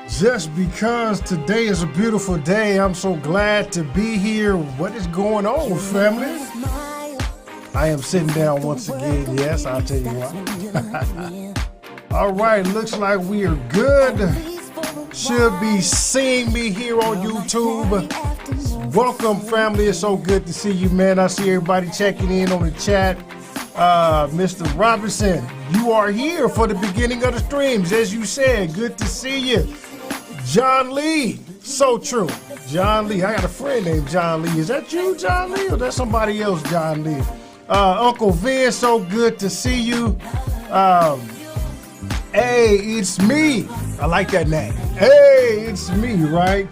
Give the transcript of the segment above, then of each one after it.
Just because today is a beautiful day, I'm so glad to be here. What is going on, family? I am sitting down once again. Yes, I'll tell you why. All right, looks like we are good. Should be seeing me here on YouTube. Welcome, family. It's so good to see you, man. I see everybody checking in on the chat. Mr. Robinson, you are here for the beginning of the streams, as you said. Good to see you. John Lee, so true. John Lee, I got a friend named John Lee. Is that you, John Lee, or that's somebody else, John Lee? Uncle Vin, so good to see you. Hey, it's me. I like that name. Hey, it's me, right?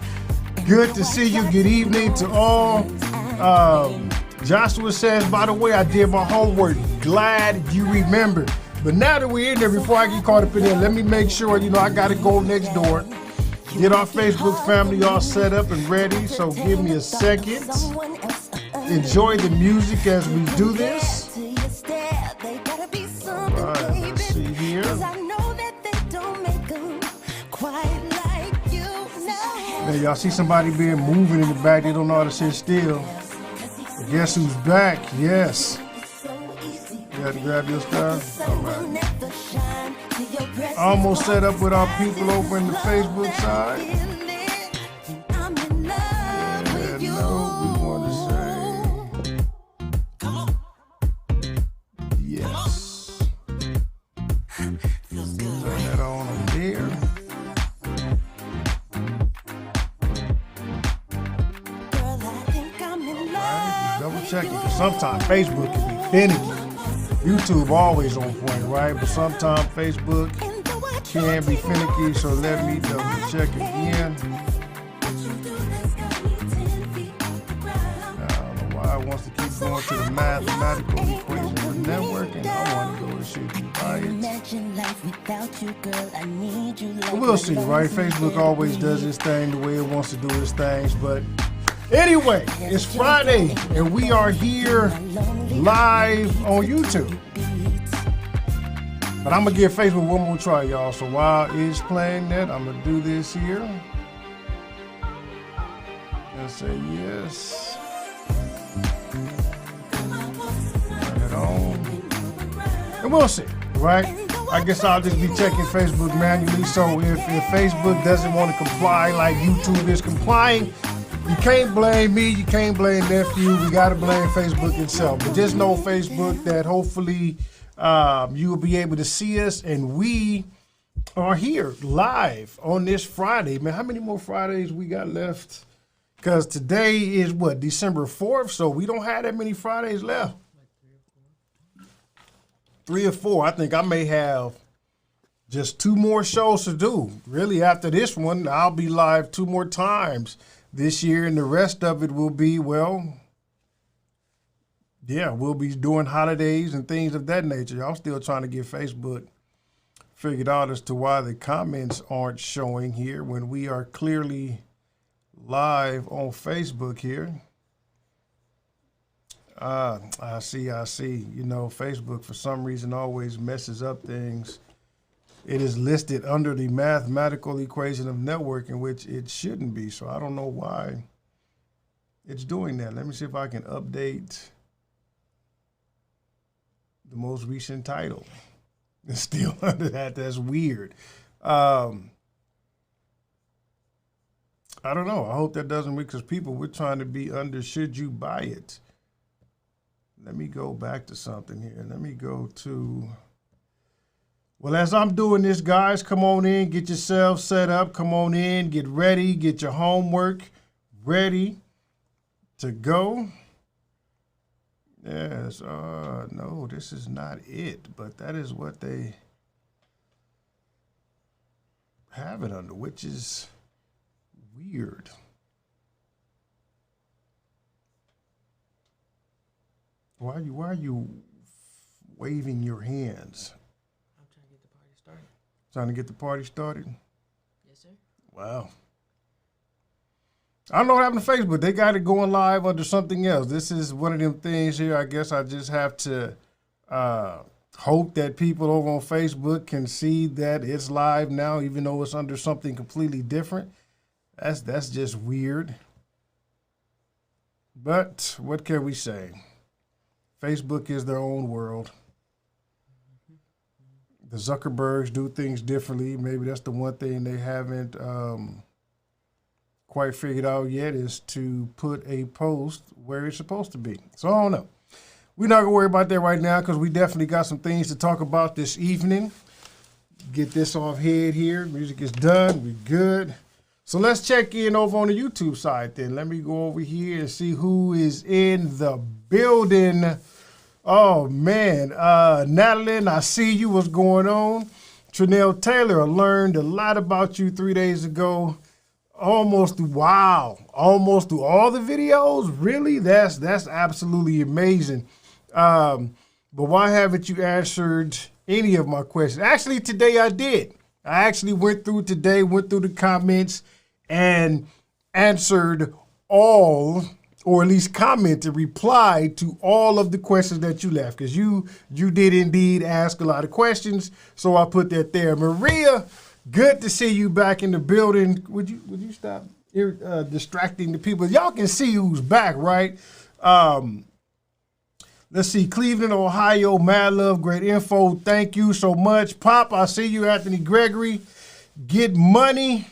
Good to see you. Good evening to all. Joshua says, by the way, I did my homework. Glad you remember. But now that we're in there, before I get caught up in there, let me make sure, I got to go next door. Get our Facebook family all set up and ready. So give me a second. Enjoy the music as we do this. All right, let's see here. Now, y'all see somebody being moving in the back. They don't know how to sit still. Guess who's back? Yes. You had to grab your stuff? All right. Almost set up with our people over in the Facebook side. Yeah, no, we want to say yes. Turn that on there. Right, double checking, because sometimes Facebook can be finicky. YouTube always on point, right? But sometimes Facebook can be finicky, so let me double check again. I don't know why it wants to keep going to the mathematical equation of networking. I want to go and shoot you by it. But we'll see, right? Facebook always does its thing the way it wants to do its things, but anyway, it's Friday, and we are here live on YouTube. But I'm going to give Facebook one more try, y'all. So while it's playing that, I'm going to do this here. And say yes. Turn it on. And we'll see, right? I guess I'll just be checking Facebook manually. So if Facebook doesn't want to comply like YouTube is complying, you can't blame me, you can't blame nephew, we gotta blame Facebook itself. But just know, Facebook, that hopefully you will be able to see us, and we are here live on this Friday. Man, how many more Fridays we got left? Because today is what, December 4th, so we don't have that many Fridays left. 3 or 4. I think I may have just 2 more shows to do. Really, after this one, I'll be live 2 more times this year, and the rest of it will be, well, yeah, we'll be doing holidays and things of that nature. I'm still trying to get Facebook figured out as to why the comments aren't showing here when we are clearly live on Facebook here. I see. Facebook for some reason always messes up things. It is listed under the mathematical equation of networking, which it shouldn't be. So I don't know why it's doing that. Let me see if I can update the most recent title. It's still under that. That's weird. I don't know. I hope that doesn't work, because people, we're trying to be under should you buy it. Let me go back to something here. Let me go to... Well, as I'm doing this, guys, come on in, get yourself set up. Come on in, get ready, get your homework ready to go. Yes, no, this is not it, but that is what they have it under, which is weird. Why are you waving your hands? Trying to get the party started? Yes, sir. Wow. I don't know what happened to Facebook. They got it going live under something else. This is one of them things here. I guess I just have to Hope that people over on Facebook can see that it's live now, even though it's under something completely different. That's just weird. But what can we say? Facebook is their own world. The Zuckerbergs do things differently. Maybe that's the one thing they haven't quite figured out yet, is to put a post where it's supposed to be. So I don't know. We're not going to worry about that right now because we definitely got some things to talk about this evening. Get this off head here. Music is done. We're good. So let's check in over on the YouTube side then. Let me go over here and see who is in the building. Oh, man. Natalie, I see you. What's going on? Trinell Taylor, I learned a lot about you 3 days ago. Almost through all the videos. Really? That's absolutely amazing. But why haven't you answered any of my questions? Actually, today I did. I actually went through the comments and answered all, or at least commented, replied to all of the questions that you left, because you did indeed ask a lot of questions. So I put that there. Maria, good to see you back in the building. Would you stop distracting the people? Y'all can see who's back, right? Let's see. Cleveland, Ohio. Mad love. Great info. Thank you so much. Pop, I see you. Anthony Gregory. Get money.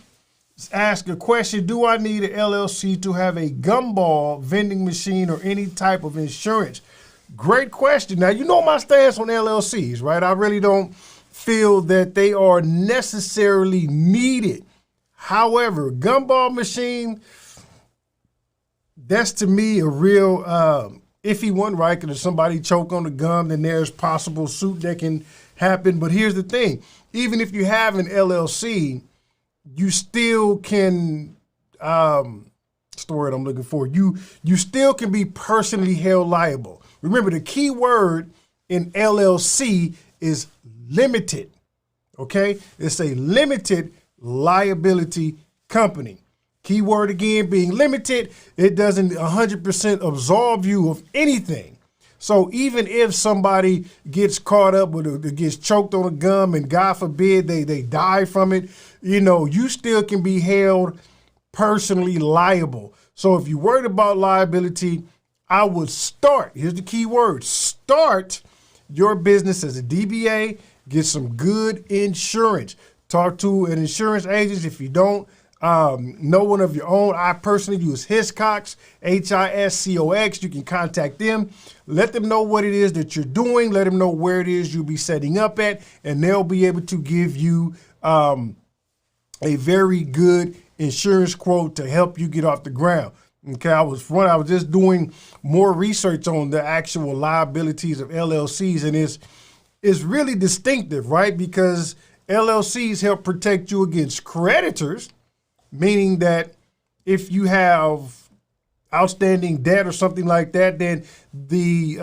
Ask a question. Do I need an LLC to have a gumball vending machine or any type of insurance? Great question. Now, you know my stance on LLCs, right? I really don't feel that they are necessarily needed. However, gumball machine, that's to me a real iffy one, right? Because if somebody choke on the gum, then there's possible suit that can happen. But here's the thing. Even if you have an LLC, you still can, what's the word I'm looking for? You still can be personally held liable. Remember, the key word in LLC is limited, okay? It's a limited liability company. Keyword again being limited, it doesn't 100% absolve you of anything. So even if somebody gets caught up with gets choked on a gum and God forbid they die from it, you still can be held personally liable. So if you're worried about liability, I would start, here's the key word, start your business as a DBA, get some good insurance. Talk to an insurance agent. If you don't know one of your own, I personally use Hiscox, Hiscox. You can contact them. Let them know what it is that you're doing. Let them know where it is you'll be setting up at, and they'll be able to give you a very good insurance quote to help you get off the ground. Okay, I was just doing more research on the actual liabilities of LLCs, and it's really distinctive, right? Because LLCs help protect you against creditors, meaning that if you have outstanding debt or something like that, then the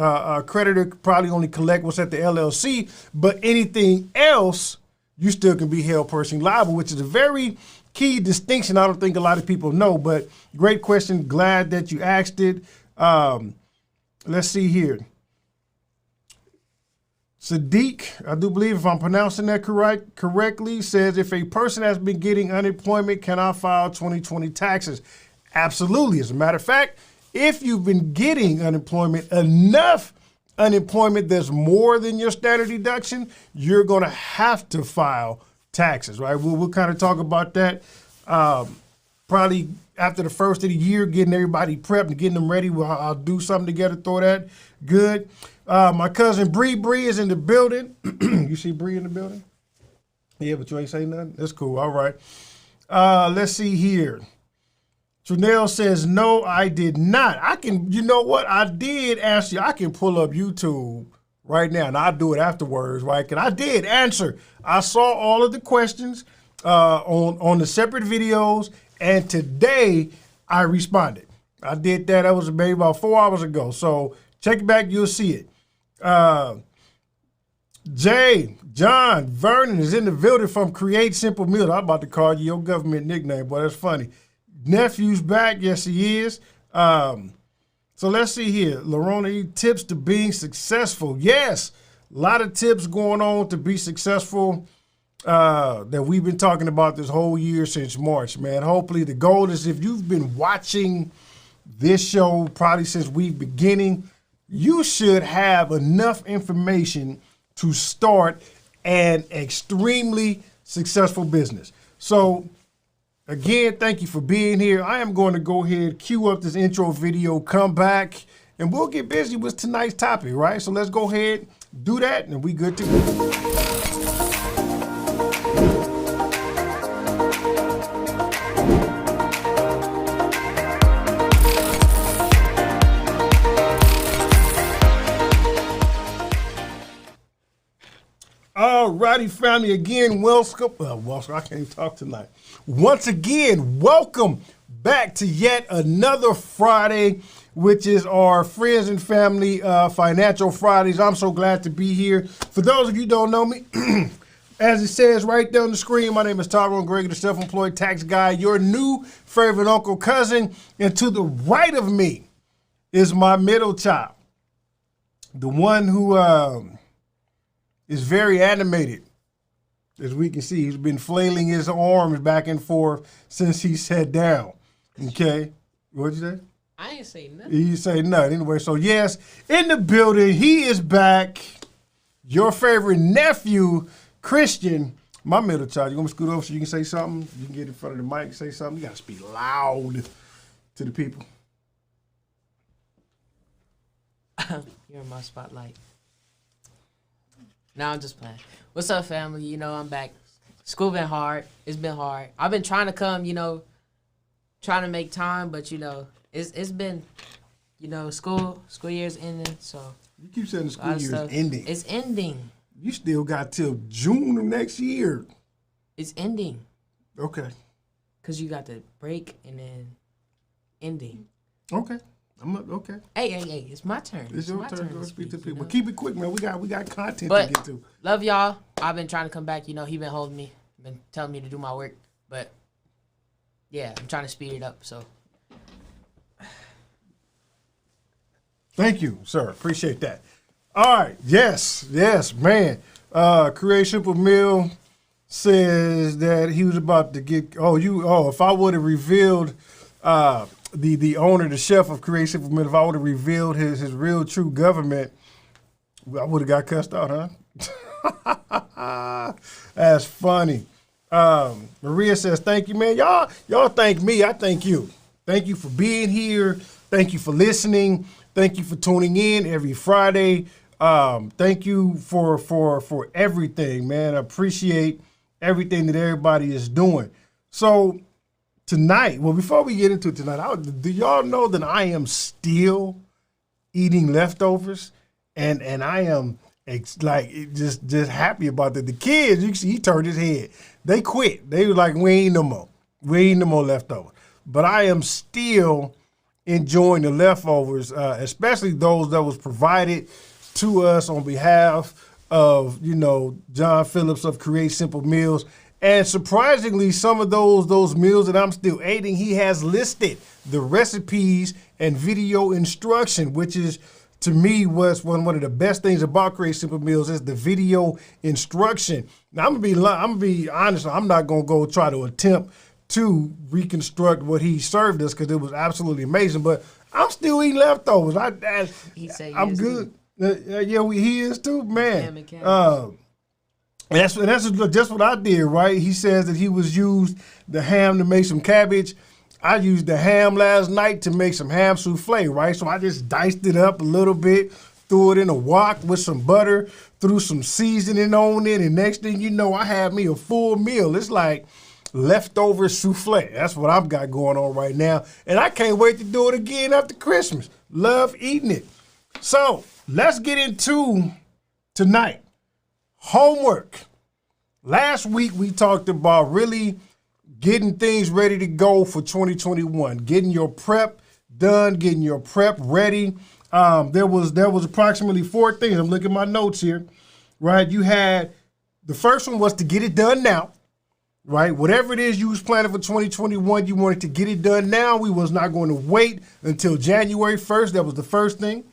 creditor could probably only collect what's at the LLC, but anything else, you still can be held personally liable, which is a very key distinction I don't think a lot of people know, but great question. Glad that you asked it. Let's see here. Sadiq, I do believe if I'm pronouncing that correctly, says if a person has been getting unemployment, can I file 2020 taxes? Absolutely. As a matter of fact, if you've been getting unemployment, enough unemployment that's more than your standard deduction, you're going to have to file taxes, right? We'll kind of talk about that probably after the first of the year, getting everybody prepped and getting them ready. I'll do something together, throw that. Good. My cousin Bree is in the building. You see Bree in the building? Yeah, but you ain't say nothing? That's cool. All right. Let's see here. Trinell says, no, I did not. You know what? I did answer. I can pull up YouTube right now, and I'll do it afterwards, right? And I did answer. I saw all of the questions on the separate videos, and today I responded. I did that. That was maybe about 4 hours ago. So check it back. You'll see it. John Vernon is in the building from Create Simple Meals. I'm about to call you your government nickname, boy. That's funny. Nephew's back. Yes, he is. So let's see here. Lorona, tips to being successful. Yes. A lot of tips going on to be successful that we've been talking about this whole year since March, man. Hopefully the goal is, if you've been watching this show probably since we beginning, you should have enough information to start an extremely successful business. So again, thank you for being here. I am going to go ahead, cue up this intro video, come back, and we'll get busy with tonight's topic, right? So let's go ahead, do that, and we good to go. Alrighty, family, again, welcome. I can't even talk tonight. Once again, welcome back to yet another Friday, which is our Friends and Family Financial Fridays. I'm so glad to be here. For those of you who don't know me, as it says right there on the screen, my name is Tyrone Gregory, the self-employed tax guy, your new favorite uncle cousin. And to the right of me is my middle child, the one who is very animated. As we can see, he's been flailing his arms back and forth since he sat down. Okay? What'd you say? I ain't say nothing. You didn't say nothing. Anyway, so yes, in the building, he is back. Your favorite nephew, Christian, my middle child. You want me to scoot over so you can say something? You can get in front of the mic and say something. You got to speak loud to the people. You're in my spotlight. No, I'm just playing. What's up, family? You know, I'm back. School been hard. It's been hard. I've been trying to come, trying to make time, but, it's been, school year's ending, so. You keep saying the school year's ending. It's ending. You still got till June of next year. It's ending. Okay. Because you got the break and then ending. Okay. Okay. Hey, it's my turn. It's your turn to speak to people. But keep it quick, man. We got content to get to. Love y'all. I've been trying to come back. He been holding me, been telling me to do my work. But, yeah, I'm trying to speed it up, so. Thank you, sir. Appreciate that. All right. Yes, man. Create Simple Meal says that he was about to get, if I would have revealed the owner, the chef of Create Simple Meal, if I would have revealed his real true government, I would have got cussed out, huh? That's funny. Maria says, thank you, man. Y'all thank me. I thank you. Thank you for being here. Thank you for listening. Thank you for tuning in every Friday. Thank you for everything, man. I appreciate everything that everybody is doing. So tonight, before we get into it tonight, do y'all know that I am still eating leftovers, and I am just happy about that. The kids, you can see, he turned his head. They quit. They were like, we ain't no more. We ain't no more leftovers. But I am still enjoying the leftovers, especially those that was provided to us on behalf of, John Phillips of Create Simple Meals. And surprisingly, some of those meals that I'm still eating, he has listed the recipes and video instruction, which is, to me, was one of the best things about Create Simple Meals is the video instruction. Now, I'm gonna be honest. I'm not gonna go try to attempt to reconstruct what he served us because it was absolutely amazing. But I'm still eating leftovers. I'm good. He is too, man. That's just what I did, right? He says that he used the ham to make some cabbage. I used the ham last night to make some ham souffle, right? So I just diced it up a little bit, threw it in a wok with some butter, threw some seasoning on it, and next thing you know, I had me a full meal. It's like leftover souffle. That's what I've got going on right now. And I can't wait to do it again after Christmas. Love eating it. So let's get into tonight. Homework. Last week we talked about really getting things ready to go for 2021, getting your prep done, getting your prep ready. There was approximately 4 things. I'm looking at my notes here, right? You had, the first one was to get it done now, right? Whatever it is you was planning for 2021, you wanted to get it done now. We was not going to wait until January 1st. That was the first thing.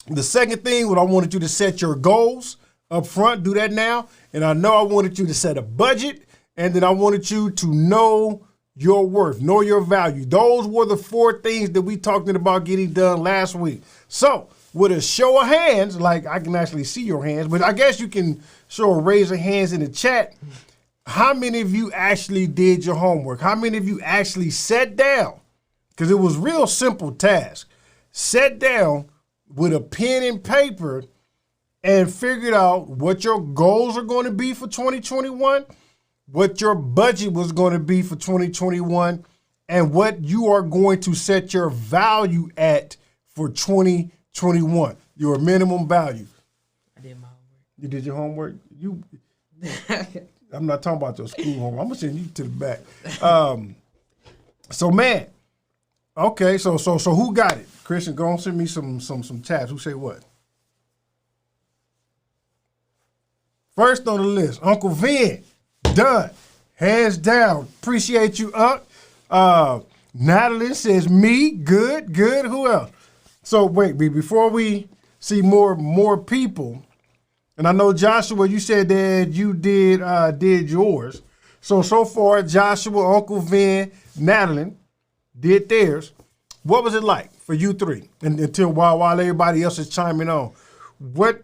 The second thing, what I wanted you to set your goals up front. Do that now. And I know I wanted you to set a budget. And then I wanted you to know your worth, know your value. Those were the 4 things that we talked about getting done last week. So with a show of hands, like I can actually see your hands, but I guess you can show a raise of hands in the chat. How many of you actually did your homework? How many of you actually sat down? Because it was real simple task. Sat down with a pen and paper and figured out what your goals are going to be for 2021, what your budget was going to be for 2021, and what you are going to set your value at for 2021, your minimum value. I did my homework. You did your homework? I'm not talking about your school homework. I'm going to send you to the back. So, man, okay, so who got it? Christian, go and send me some tabs. Who say what? First on the list, Uncle Vin, done, hands down. Appreciate you, Unc. Natalie says me, good. Who else? So wait, before we see more people, and I know Joshua, you said that you did yours. So far, Joshua, Uncle Vin, Natalie did theirs. What was it like for you 3? And until while everybody else is chiming on, what?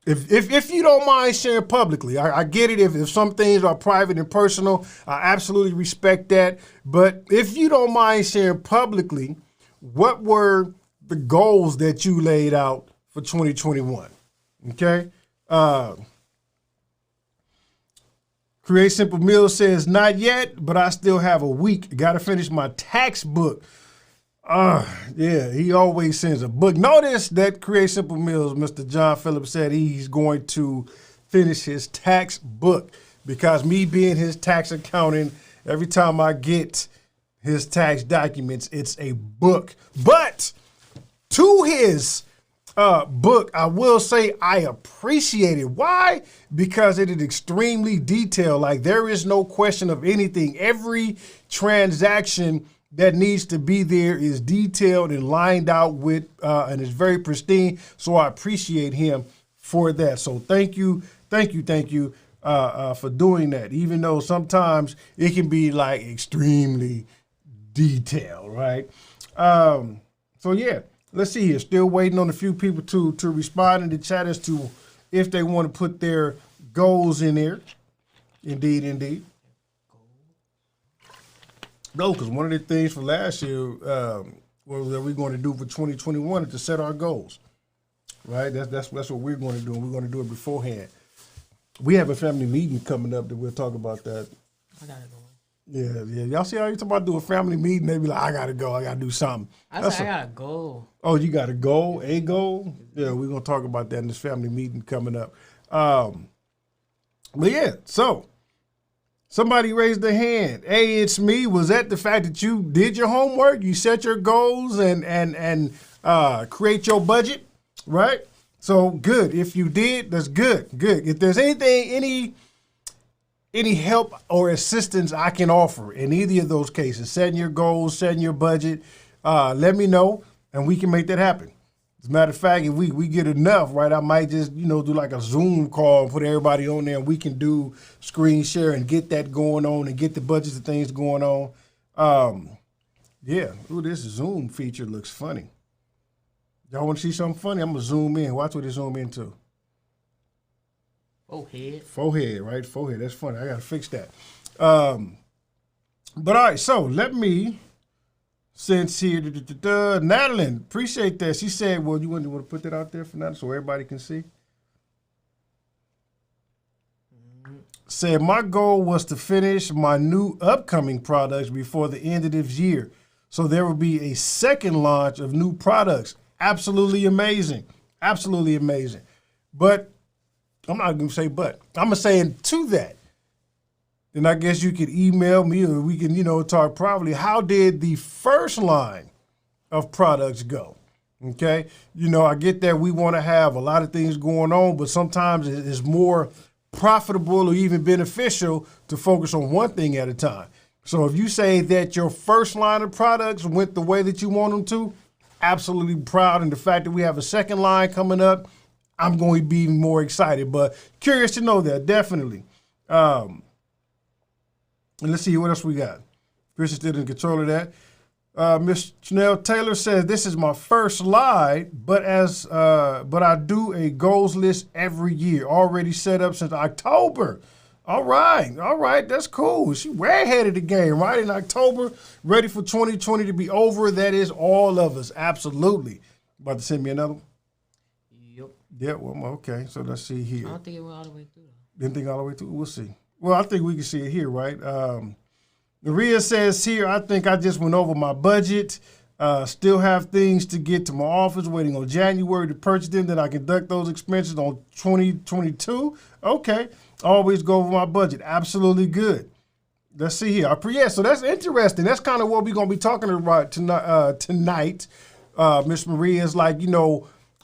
If you don't mind sharing publicly, I get it. If some things are private and personal, I absolutely respect that. But if you don't mind sharing publicly, what were the goals that you laid out for 2021? Okay. Create Simple Meals says, not yet, but I still have a week. Got to finish my tax book. Yeah, he always sends a book. Notice that Create Simple Meals, Mr. John Phillips said he's going to finish his tax book because me being his tax accountant, every time I get his tax documents, it's a book. But to his book, I will say I appreciate it. Why? Because it is extremely detailed. Like there is no question of anything. Every transaction that needs to be there is detailed and lined out with, and it's very pristine. So I appreciate him for that. So thank you for doing that. Even though sometimes it can be like extremely detailed, right? So yeah, let's see here. Still waiting on a few people to respond in the chat as to if they want to put their goals in there. Indeed. No, because one of the things for last year what we're going to do for 2021 is to set our goals, right? That's what we're going to do, and we're going to do it beforehand. We have a family meeting coming up that we'll talk about that. I gotta go. Yeah. Y'all see how you talk about doing a family meeting? They be like, I gotta go. I gotta do something. I gotta go. Oh, you got a goal? A goal? Yeah, we're going to talk about that in this family meeting coming up. But yeah, so somebody raised their hand. Hey, it's me. Was that the fact that you did your homework? You set your goals and create your budget, right? So good. If you did, that's good. Good. If there's any help or assistance I can offer in either of those cases, setting your goals, setting your budget, let me know and we can make that happen. As a matter of fact, if we get enough, right, I might just, do like a Zoom call and put everybody on there and we can do screen share and get that going on and get the budgets of things going on. Yeah. Ooh, this Zoom feature looks funny. Y'all want to see something funny? I'm going to zoom in. Watch what it zoom into. Forehead, right? Forehead. That's funny. I got to fix that. But all right, so let me since here, Natalie, appreciate that. She said, well, you want to put that out there for Natalie so everybody can see? Said, my goal was to finish my new upcoming products before the end of this year. So there will be a second launch of new products. Absolutely amazing. Absolutely amazing. But I'm not going to say but. I'm going to say to that. Then I guess you could email me or we can, talk privately. How did the first line of products go? Okay. I get that we want to have a lot of things going on, but sometimes it's more profitable or even beneficial to focus on one thing at a time. So if you say that your first line of products went the way that you want them to, absolutely proud. And the fact that we have a second line coming up, I'm going to be even more excited. But curious to know that, definitely. And let's see what else we got. Chris is still in control of that. Miss Chanel Taylor says, this is my first live, but I do a goals list every year, already set up since October. All right, that's cool. She's way ahead of the game, right? In October, ready for 2020 to be over. That is all of us, absolutely. About to send me another one? Yep. Yeah, well, okay, so let's see here. I don't think it went all the way through. Didn't think all the way through? We'll see. Well, I think we can see it here, right? Maria says here, I think I just went over my budget. Still have things to get to my office, waiting on January to purchase them. Then I conduct those expenses on 2022. Okay. Always go over my budget. Absolutely good. Let's see here. Yeah, so that's interesting. That's kind of what we're going to be talking about tonight. Miss Maria is like,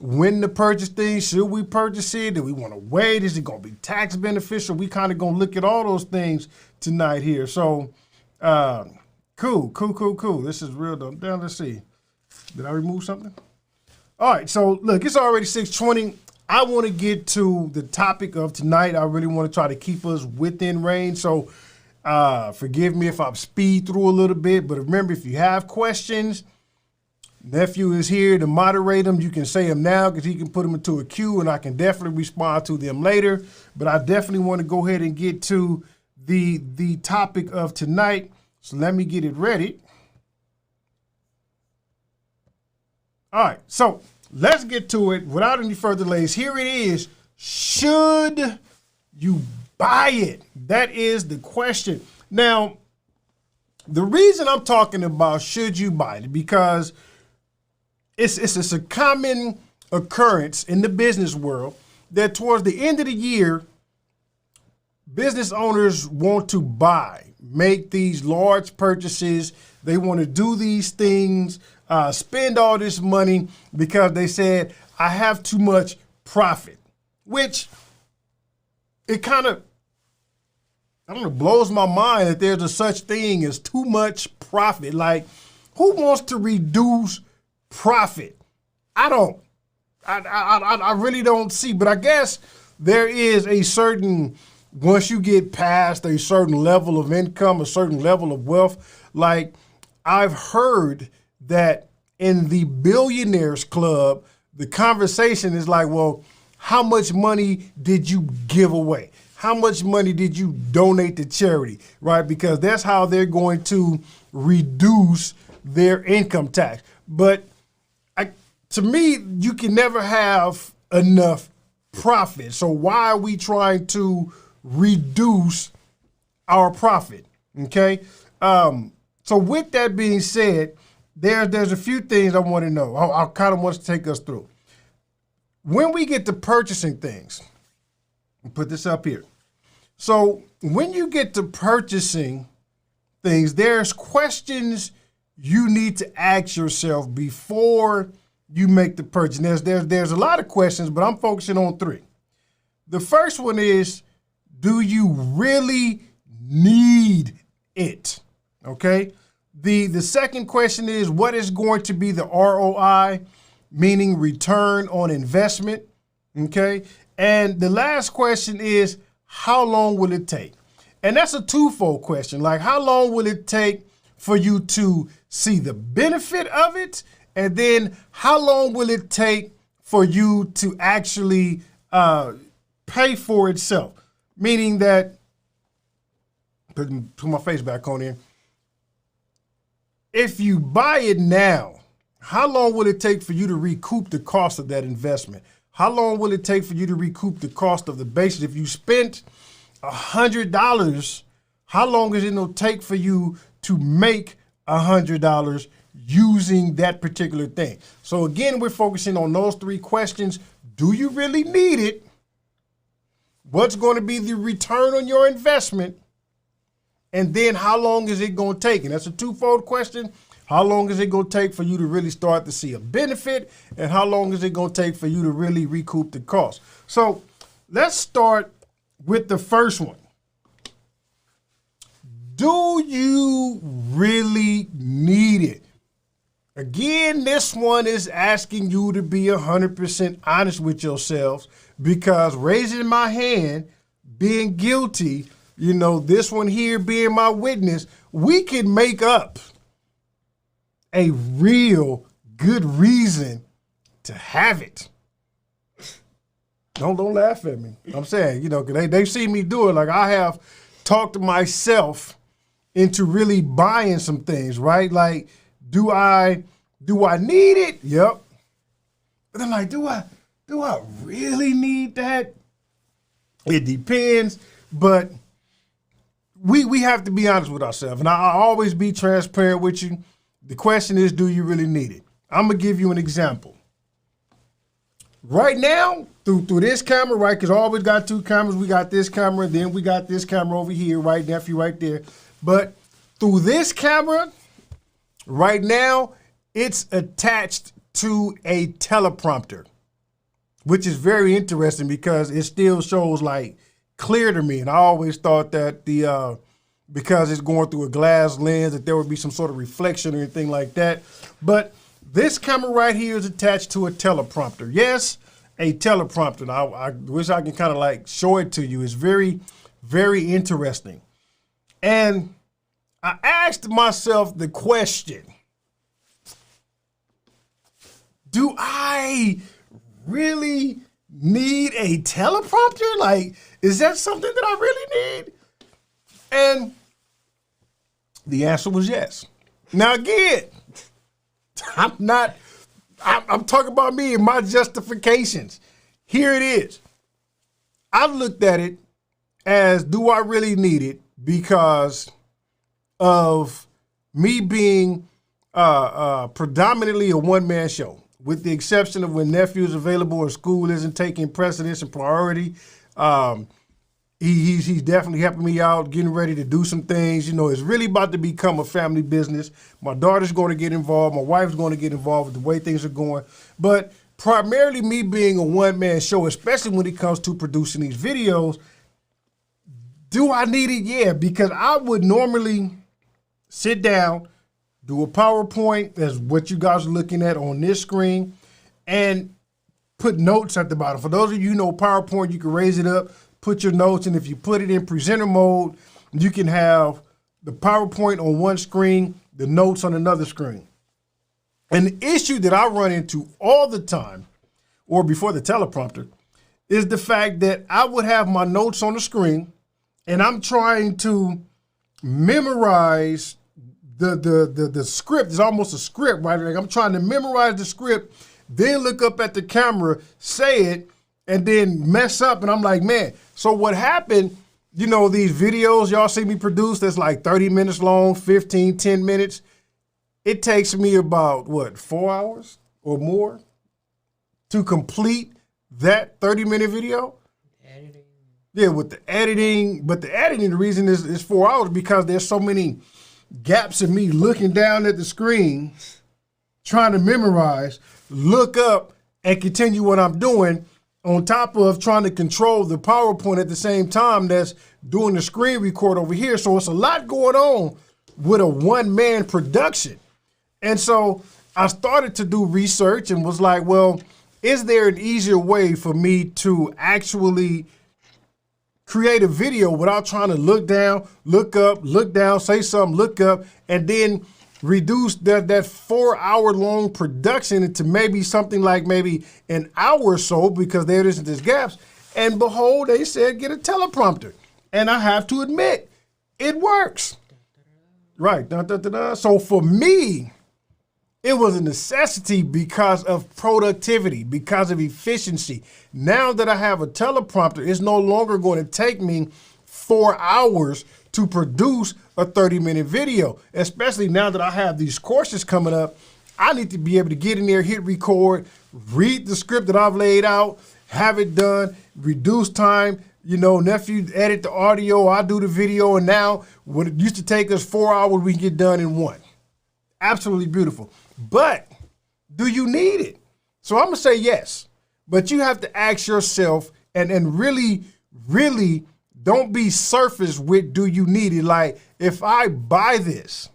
when to purchase things. Should we purchase it? Do we want to wait? Is it going to be tax beneficial? We kind of going to look at all those things tonight here. So, cool. This is real though. Now let's see. Did I remove something? All right. So look, it's already 6:20. I want to get to the topic of tonight. I really want to try to keep us within range. So, forgive me if I speed through a little bit, but remember, if you have questions, nephew is here to moderate them. You can say them now because he can put them into a queue and I can definitely respond to them later. But I definitely want to go ahead and get to the topic of tonight. So let me get it ready. All right, so let's get to it without any further delays. Here it is. Should you buy it? That is the question. Now, the reason I'm talking about should you buy it, because it's a common occurrence in the business world that towards the end of the year, business owners want to make these large purchases. They want to do these things, spend all this money because they said, I have too much profit, which it kind of, blows my mind that there's a such thing as too much profit. Like, who wants to reduce profit? I really don't see, but I guess there is a certain, once you get past a certain level of income, a certain level of wealth, like I've heard that in the billionaires club, the conversation is like, well, how much money did you give away? How much money did you donate to charity, right? Because that's how they're going to reduce their income tax. But to me, you can never have enough profit. So why are we trying to reduce our profit? Okay. So with that being said, there's a few things I want to know. I kind of want to take us through. When we get to purchasing things, I'll put this up here. So when you get to purchasing things, there's questions you need to ask yourself before you make the purchase. There's a lot of questions, but I'm focusing on three. The first one is, do you really need it? Okay. The second question is, what is going to be the ROI, meaning return on investment? Okay. And the last question is, how long will it take? And that's a twofold question. Like, how long will it take for you to see the benefit of it? And then how long will it take for you to actually pay for itself? Meaning that, put my face back on here. If you buy it now, how long will it take for you to recoup the cost of that investment? How long will it take for you to recoup the cost of the basis? If you spent $100, how long is it going to take for you to make $100 using that particular thing? So again, we're focusing on those three questions. Do you really need it? What's going to be the return on your investment? And then how long is it going to take? And that's a twofold question. How long is it going to take for you to really start to see a benefit? And how long is it going to take for you to really recoup the cost? So let's start with the first one. Do you really need it? Again, this one is asking you to be 100% honest with yourselves, because raising my hand, being guilty, this one here being my witness, we can make up a real good reason to have it. Don't laugh at me. I'm saying, because they see me do it. Like, I have talked myself into really buying some things, right? Like, do I need it? Yep. But then, like, do I really need that? It depends. But we have to be honest with ourselves. And I always be transparent with you. The question is, do you really need it? I'm going to give you an example. Right now, through this camera, right, because I always got two cameras. We got this camera, then we got this camera over here, right, nephew, right there. But through this camera, right now, it's attached to a teleprompter, which is very interesting because it still shows, like, clear to me. And I always thought that because it's going through a glass lens, that there would be some sort of reflection or anything like that. But this camera right here is attached to a teleprompter. Yes, a teleprompter. I wish I can kind of like show it to you. It's very, very interesting. And I asked myself the question, do I really need a teleprompter? Like, is that something that I really need? And the answer was yes. Now, again, I'm talking about me and my justifications. Here it is. I looked at it as, do I really need it? Because of me being predominantly a one-man show, with the exception of when nephew is available or school isn't taking precedence and priority. He's definitely helping me out, getting ready to do some things. It's really about to become a family business. My daughter's going to get involved. My wife's going to get involved with the way things are going. But primarily me being a one-man show, especially when it comes to producing these videos, do I need it? Yeah, because I would normally sit down, do a PowerPoint, as what you guys are looking at on this screen, and put notes at the bottom. For those of you who know PowerPoint, you can raise it up, put your notes, and if you put it in presenter mode, you can have the PowerPoint on one screen, the notes on another screen. And the issue that I run into all the time, or before the teleprompter, is the fact that I would have my notes on the screen, and I'm trying to memorize the script. It's almost a script, right? Like, I'm trying to memorize the script, then look up at the camera, say it, and then mess up. And I'm like, man, so what happened, these videos y'all see me produce that's like 30 minutes long, 15, 10 minutes. It takes me about, 4 hours or more to complete that 30-minute video? Editing. Yeah, with the editing. But the editing, the reason is 4 hours because there's so many gaps in me looking down at the screen, trying to memorize, look up, and continue what I'm doing, on top of trying to control the PowerPoint at the same time that's doing the screen record over here. So it's a lot going on with a one-man production. And so I started to do research and was like, well, is there an easier way for me to actually create a video without trying to look down, look up, look down, say something, look up, and then reduce that 4 hour long production into maybe something like maybe an hour or so, because there isn't this gaps. And behold, they said get a teleprompter. And I have to admit, it works. Right. So for me, it was a necessity because of productivity, because of efficiency. Now that I have a teleprompter, it's no longer going to take me 4 hours to produce a 30-minute video, especially now that I have these courses coming up. I need to be able to get in there, hit record, read the script that I've laid out, have it done, reduce time. Nephew edit the audio, I do the video, and now what it used to take us 4 hours, we can get done in one. Absolutely beautiful. But do you need it? So I'm going to say yes. But you have to ask yourself and really, really don't be surface with do you need it. Like, if I buy this,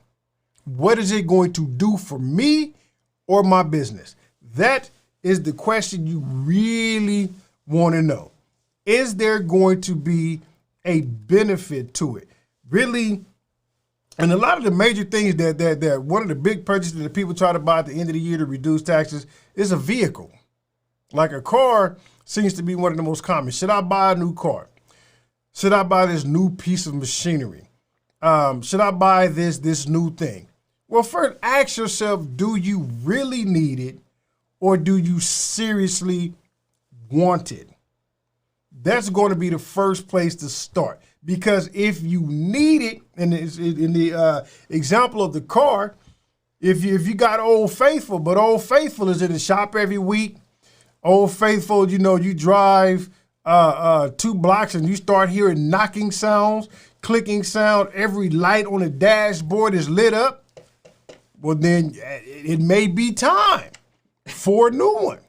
what is it going to do for me? or my business? That is the question you really want to know. Is there going to be a benefit to it? Really, and a lot of the major things that one of the big purchases that people try to buy at the end of the year to reduce taxes is a vehicle. Like a car seems to be one of the most common. Should I buy a new car? Should I buy this new piece of machinery? Should I buy this new thing? Well, first, ask yourself, do you really need it or do you seriously want it? That's going to be the first place to start. Because if you need it, and in the example of the car, if you got Old Faithful, but Old Faithful is in the shop every week, Old Faithful, you drive 2 blocks and you start hearing knocking sounds, clicking sound, every light on the dashboard is lit up, well then it may be time for a new one,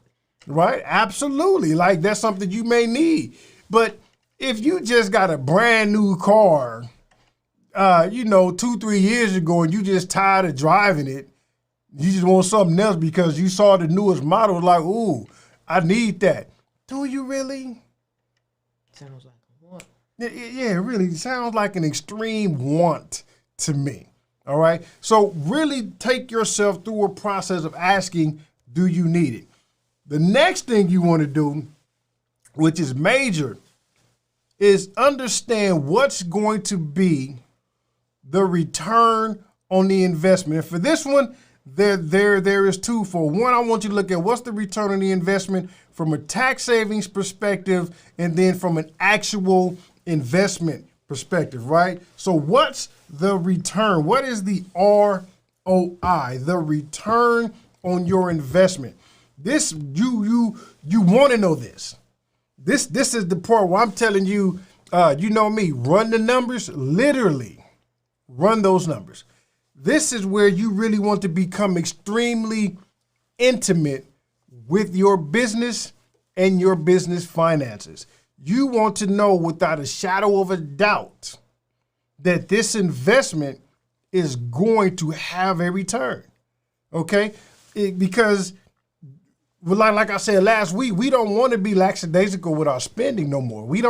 right? Absolutely, like that's something you may need. But if you just got a brand new car, 2-3 years ago and you just tired of driving it, you just want something else because you saw the newest model, like, ooh, I need that. Do you really? Sounds like a want. Yeah, it really sounds like an extreme want to me. All right. So really take yourself through a process of asking, do you need it? The next thing you want to do, which is major, is understand what's going to be the return on the investment. And for this one, there is twofold. One, I want you to look at what's the return on the investment from a tax savings perspective and then from an actual investment perspective, right? So what's the return? What is the ROI, the return on your investment? This, you want to know this. This is the part where I'm telling you, you know me, run the numbers, literally run those numbers. This is where you really want to become extremely intimate with your business and your business finances. You want to know without a shadow of a doubt that this investment is going to have a return, okay? Because like I said last week, we don't want to be lackadaisical with our spending no more. We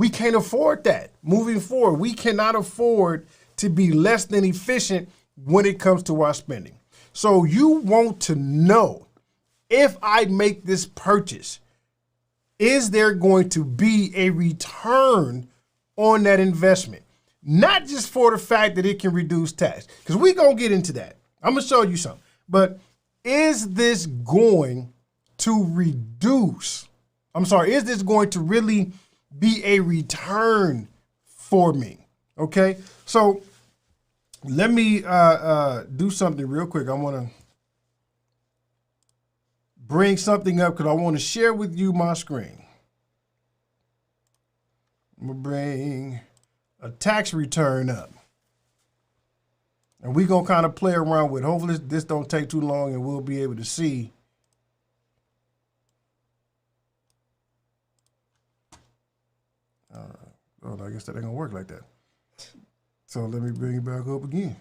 can't afford that moving forward. We cannot afford to be less than efficient when it comes to our spending. So you want to know, if I make this purchase, is there going to be a return on that investment? Not just for the fact that it can reduce tax, because we're going to get into that. I'm going to show you something. But is this going to is this going to really be a return for me? Okay, so let me do something real quick. I want to bring something up because I want to share with you my screen. I'm going to bring a tax return up. And we're going to kind of play around with it. Hopefully this don't take too long and we'll be able to see. Oh, I guess that ain't going to work like that. So let me bring it back up again.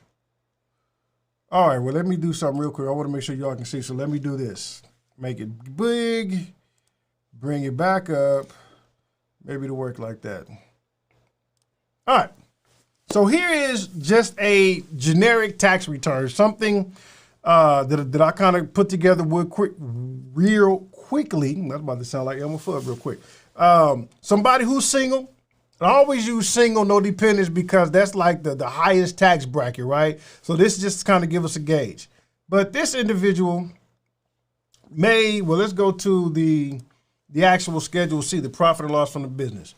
All right, well, let me do something real quick. I want to make sure y'all can see. So let me do this. Make it big, bring it back up. Maybe it'll work like that. All right. So here is just a generic tax return, something that I kind of put together real quickly. That's about to sound like Elmer Fudd real quick. Somebody who's single. I always use single, no dependents, because that's like the highest tax bracket, right? So this just kind of give us a gauge. But this individual let's go to the actual Schedule C, the profit or loss from the business.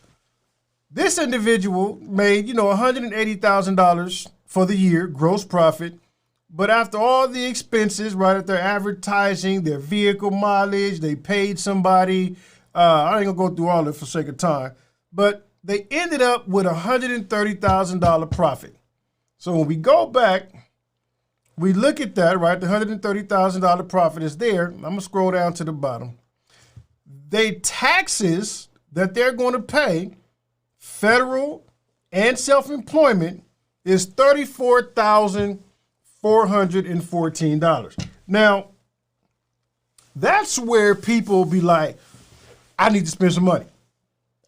This individual made, $180,000 for the year, gross profit. But after all the expenses, right, at their advertising, their vehicle mileage, they paid somebody. I ain't gonna go through all of it for sake of time. But they ended up with $130,000 profit. So when we go back, we look at that, right? The $130,000 profit is there. I'm gonna scroll down to the bottom. They taxes that they're going to pay, federal and self-employment, is $34,414. Now, That's where people be like, I need to spend some money.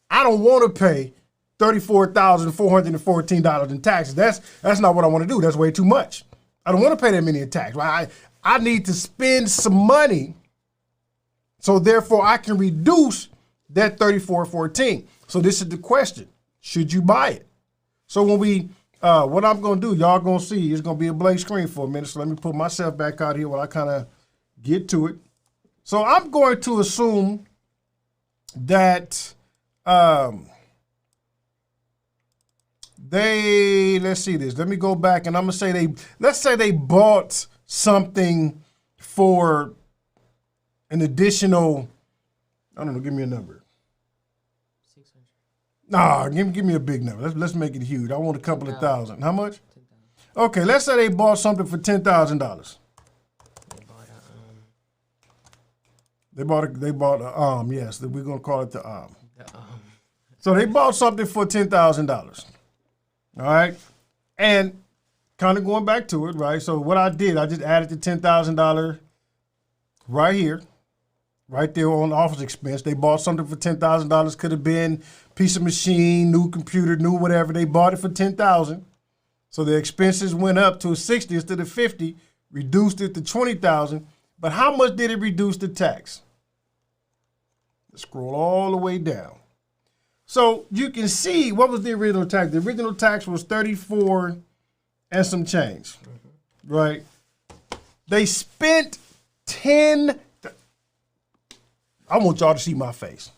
I don't want to pay $34,414 in taxes. That's not what I want to do. That's way too much. I don't want to pay that many in tax. Right? I need to spend some money, so therefore I can reduce that $34,414. So this is the question: should you buy it? So when we, what I'm gonna do, y'all gonna see, it's gonna be a blank screen for a minute. So let me put myself back out here while I kind of get to it. So I'm going to assume that let's see this. Let me go back and I'm gonna say let's say they bought something for an additional, I don't know, give me a number. 600. Nah, give me a big number. Let's make it huge. I want a couple of thousand. How much? 10,000. Okay, let's say they bought something for $10,000. They bought a yes, we're gonna call it the So they bought something for $10,000. All right, and kind of going back to it, right? So what I did, I just added the $10,000 right here, right there on office expense. They bought something for $10,000. Could have been piece of machine, new computer, new whatever. They bought it for $10,000. So the expenses went up to 60 instead of 50, reduced it to 20,000. But how much did it reduce the tax? Let's scroll all the way down. So you can see, what was the original tax? The original tax was 34 and some change, right? They spent 10. I want y'all to see my face,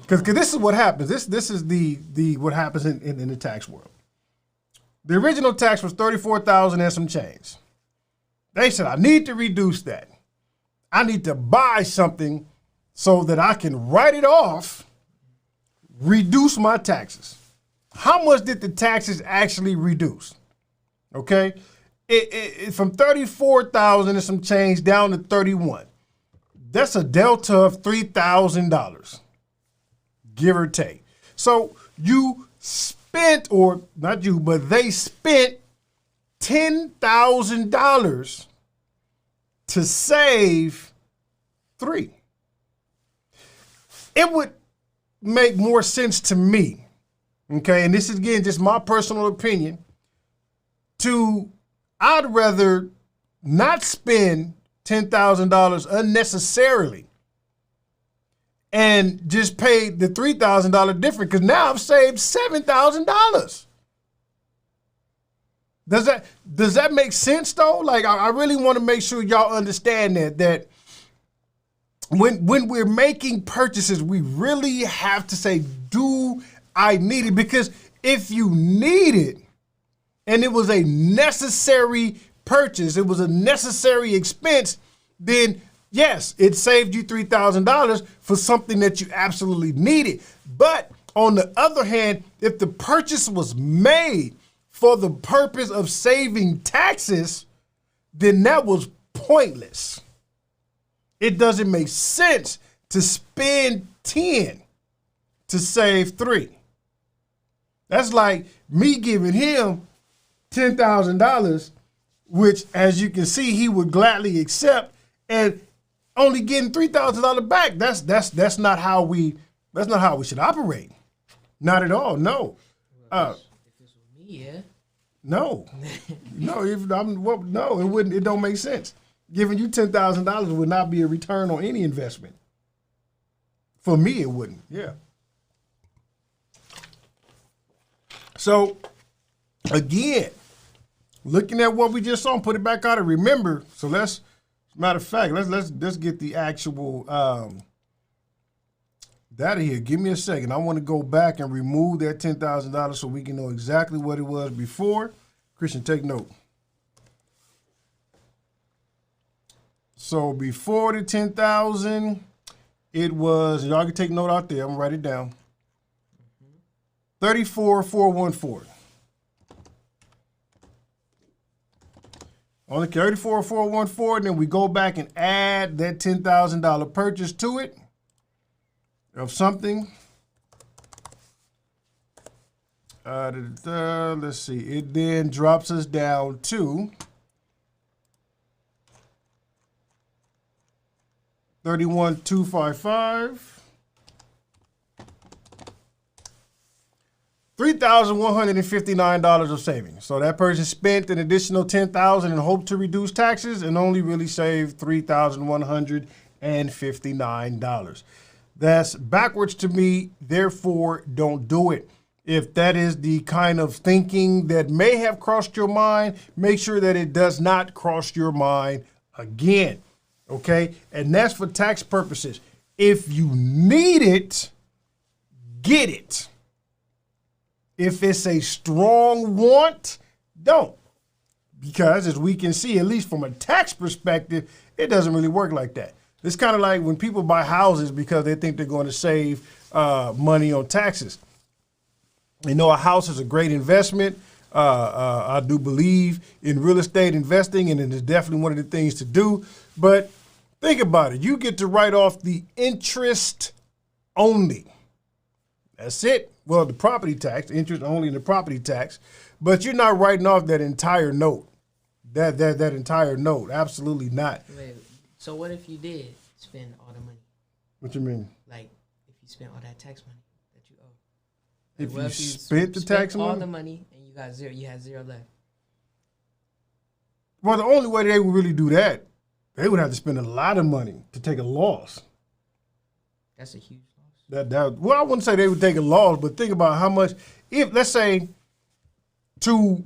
because this is what happens. This is the what happens in the tax world. The original tax was 34,000 and some change. They said, I need to reduce that. I need to buy something so that I can write it off, reduce my taxes. How much did the taxes actually reduce? Okay, it from 34,000 and some change down to 31. That's a delta of $3,000, give or take. So you spent, or not you, but they spent $10,000 to save $3,000. It would make more sense to me, okay, and this is again just my personal opinion, I'd rather not spend $10,000 unnecessarily and just pay the $3,000 difference, because now I've saved $7,000. Does that make sense though? Like, I really want to make sure y'all understand that when we're making purchases, we really have to say, do I need it? Because if you need it and it was a necessary purchase, it was a necessary expense, then yes, it saved you $3,000 for something that you absolutely needed. But on the other hand, if the purchase was made for the purpose of saving taxes, then that was pointless. It doesn't make sense to spend 10 to save 3. That's like me giving him $10,000, which, as you can see, he would gladly accept, and only getting $3,000 back. That's not how we should operate. Not at all. No. If it's with me, yeah. No. No. No. It wouldn't. It don't make sense. Giving you $10,000 would not be a return on any investment. For me, it wouldn't. Yeah. So, again, looking at what we just saw, put it back out and remember. So as a matter of fact, let's get the actual data here. Give me a second. I want to go back and remove that $10,000 so we can know exactly what it was before. Christian, take note. So before the 10,000, it was, y'all can take note out there. I'm gonna write it down. 34,414. On the 34,414, then we go back and add that $10,000 purchase to it of something. Let's see. It then drops us down to 31,255. $3,159 of savings. So that person spent an additional $10,000 and hoped to reduce taxes and only really saved $3,159. That's backwards to me, therefore don't do it. If that is the kind of thinking that may have crossed your mind, make sure that it does not cross your mind again, okay? And that's for tax purposes. If you need it, get it. If it's a strong want, don't. Because as we can see, at least from a tax perspective, it doesn't really work like that. It's kind of like when people buy houses because they think they're going to save money on taxes. You know, a house is a great investment. I do believe in real estate investing, and it is definitely one of the things to do. But think about it. You get to write off the interest only. That's it. Well, the property tax, interest only in the property tax, but you're not writing off that entire note. That entire note. Absolutely not. Wait, so what if you did spend all the money? What you mean? Like, if you spent all that tax money that you owe. If Like, you spent the tax money? all the money and you got zero, you had zero left. Well, the only way they would really do that, they would have to spend a lot of money to take a loss. That's a huge loss. Well, I wouldn't say they would take a loss, but think about how much, if, let's say, to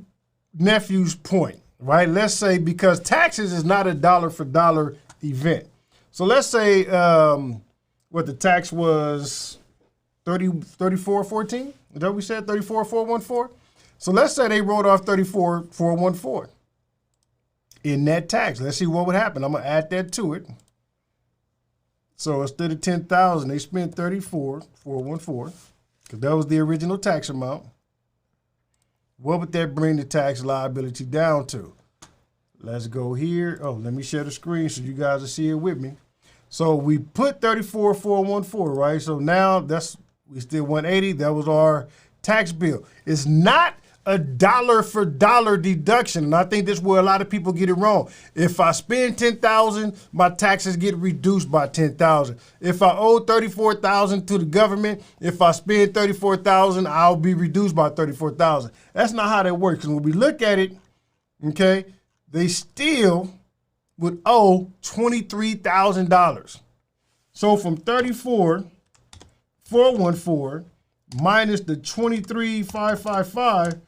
nephew's point, right? Let's say, because taxes is not a dollar for dollar event. So let's say what the tax was 3414. Is that what we said? 34,414. So let's say they wrote off 34,414 in that tax. Let's see what would happen. I'm gonna add that to it. So instead of 10,000, they spent 34,414 because that was the original tax amount. What would that bring the tax liability down to? Let's go here. Oh, let me share the screen so you guys will see it with me. So we put 34,414, right? So now we still 180. That was our tax bill. It's not a dollar for dollar deduction. And I think this is where a lot of people get it wrong. If I spend 10,000, my taxes get reduced by 10,000. If I owe 34,000 to the government, if I spend 34,000, I'll be reduced by 34,000. That's not how that works. And when we look at it, okay, they still would owe $23,000. So from 34,414 minus the 23,555,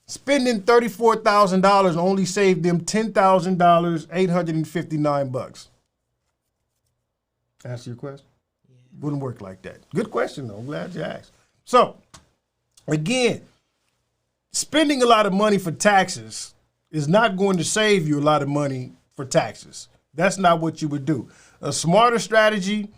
spending $34,000 only saved them $10,000, $859. Answer your question? Yeah. Wouldn't work like that. Good question, though. I'm glad you asked. So, again, spending a lot of money for taxes is not going to save you a lot of money for taxes. That's not what you would do. A smarter strategy,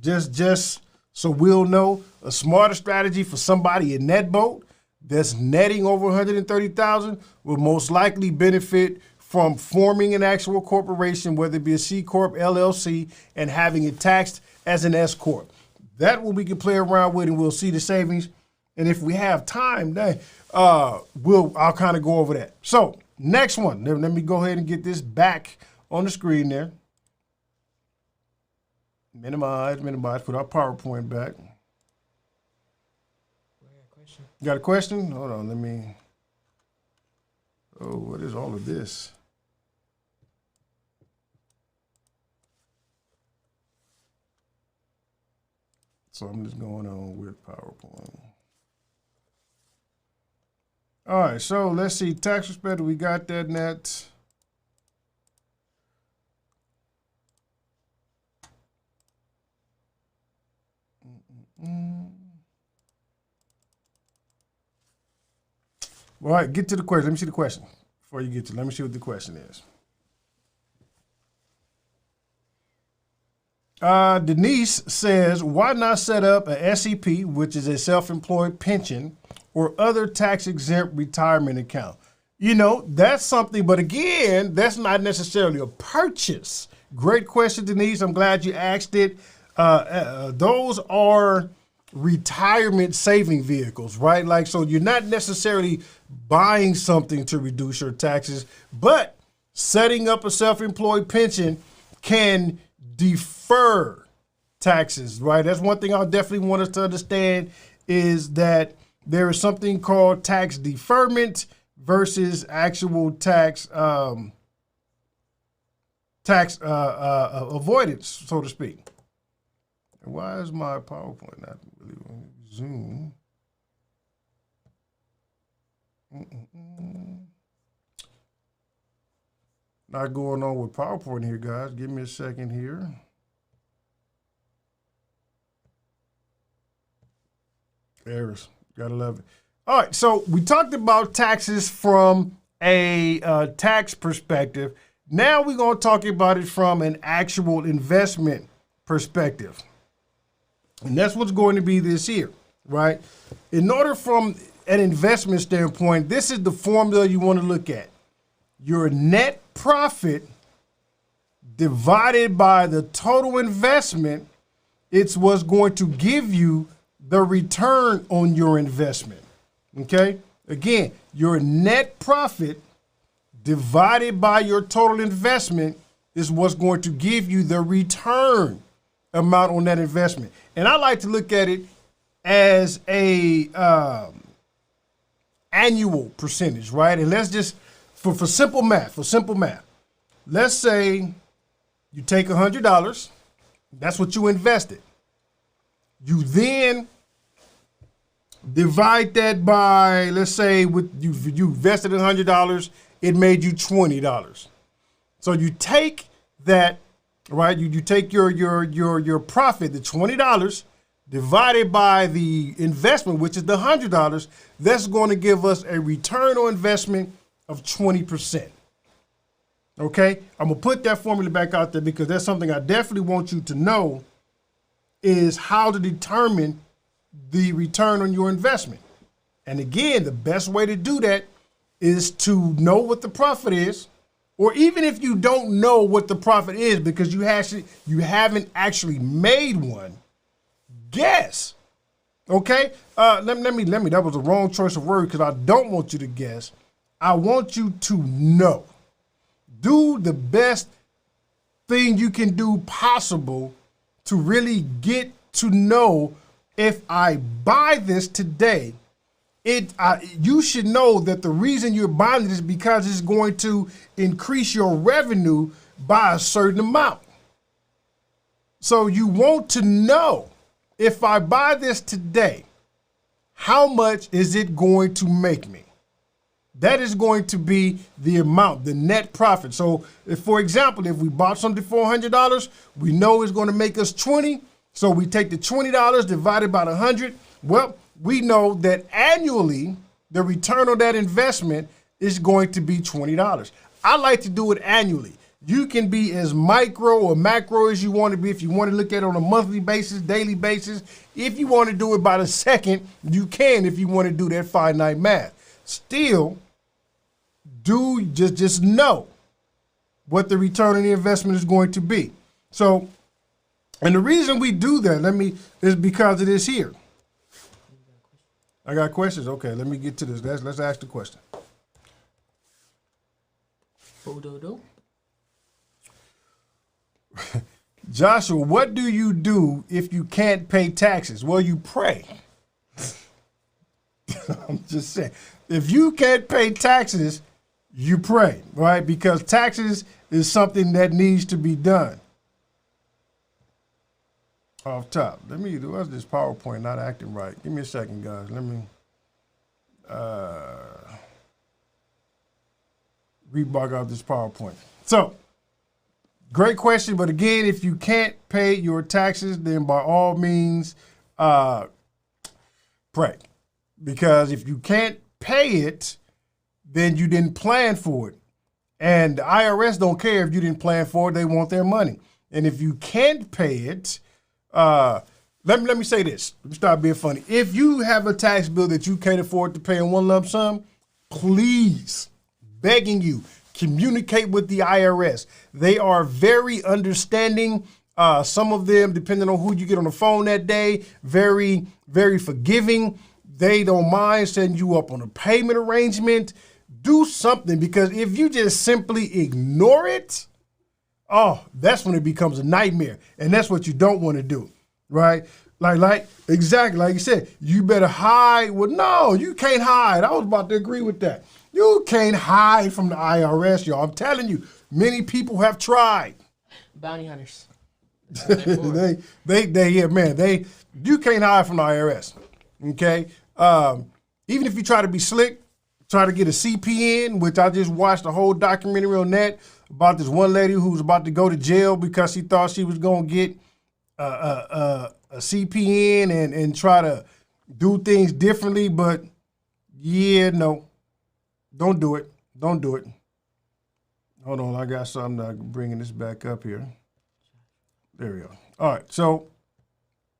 just so we'll know, a smarter strategy for somebody in that boat that's netting over $130,000 will most likely benefit from forming an actual corporation, whether it be a C Corp, LLC, and having it taxed as an S Corp. That one we can play around with and we'll see the savings. And if we have time, then I'll kind of go over that. So next one, let me go ahead and get this back on the screen there. Minimize, put our PowerPoint back. You got a question? Hold on, let me. Oh, what is all of this? Something is going on with PowerPoint. All right, so let's see. Tax perspective, we got that net. All right, get to the question. Let me see the question before you get to. Let me see what the question is. Denise says, why not set up a SEP, which is a self-employed pension, or other tax-exempt retirement account? You know, that's something, but again, that's not necessarily a purchase. Great question, Denise. I'm glad you asked it. Those are retirement saving vehicles, right? Like, so you're not necessarily buying something to reduce your taxes, but setting up a self-employed pension can defer taxes, right? That's one thing I definitely want us to understand is that there is something called tax deferment versus actual tax avoidance, so to speak. Why is my PowerPoint not really Zoom? Not going on with PowerPoint here, guys. Give me a second here. Errors. Gotta love it. All right, so we talked about taxes from a tax perspective. Now we're going to talk about it from an actual investment perspective. And that's what's going to be this here, right? In order from an investment standpoint, this is the formula you want to look at. Your net profit divided by the total investment, it's what's going to give you the return on your investment, okay? Again, your net profit divided by your total investment is what's going to give you the return amount on that investment. And I like to look at it as a annual percentage, right? And let's just, for simple math, let's say you take $100, that's what you invested. You then divide that by, let's say, with you invested $100, it made you $20. So you take that, right? You take your profit, the $20, divided by the investment, which is the $100. That's going to give us a return on investment of 20%. Okay, I'm gonna put that formula back out there because that's something I definitely want you to know is how to determine the return on your investment. And again, the best way to do that is to know what the profit is, or even if you don't know what the profit is because you haven't actually made one, guess. Okay? Let me, that was the wrong choice of word because I don't want you to guess. I want you to know. Do the best thing you can do possible to really get to know if I buy this today, you should know that the reason you're buying it is because it's going to increase your revenue by a certain amount. So you want to know, if I buy this today, how much is it going to make me? That is going to be the amount, the net profit. So if, for example, if we bought something for $100, we know it's going to make us 20. So we take the $20 divided by the 100. Well, we know that annually, the return on that investment is going to be $20. I like to do it annually. You can be as micro or macro as you want to be. If you want to look at it on a monthly basis, daily basis, if you want to do it by the second, you can if you want to do that finite math. Still, just know what the return on the investment is going to be. So, and the reason we do that, is because it is here. I got questions. Okay, let me get to this. Let's ask the question. Joshua, what do you do if you can't pay taxes? Well, you pray. I'm just saying. If you can't pay taxes, you pray, right? Because taxes is something that needs to be done. Off top. What's this PowerPoint not acting right? Give me a second, guys. Let me rebug out this PowerPoint. So, great question. But again, if you can't pay your taxes, then by all means, pray. Because if you can't pay it, then you didn't plan for it. And the IRS don't care if you didn't plan for it. They want their money. And if you can't pay it, let me say this. Let me start being funny. If you have a tax bill that you can't afford to pay in one lump sum, please, begging you, communicate with the IRS. They are very understanding. Some of them, depending on who you get on the phone that day, very, very forgiving. They don't mind setting you up on a payment arrangement. Do something, because if you just simply ignore it, oh, that's when it becomes a nightmare. And that's what you don't want to do, right? Exactly, like you said, you better hide. Well, no, you can't hide. I was about to agree with that. You can't hide from the IRS, y'all. I'm telling you, many people have tried. Bounty hunters. You can't hide from the IRS, okay? Even if you try to be slick, try to get a CPN, which I just watched a whole documentary on that about this one lady who was about to go to jail because she thought she was going to get a CPN and try to do things differently. But, yeah, no. Don't do it. Don't do it. Hold on. I got something. I'm bringing this back up here. There we go. All right. So,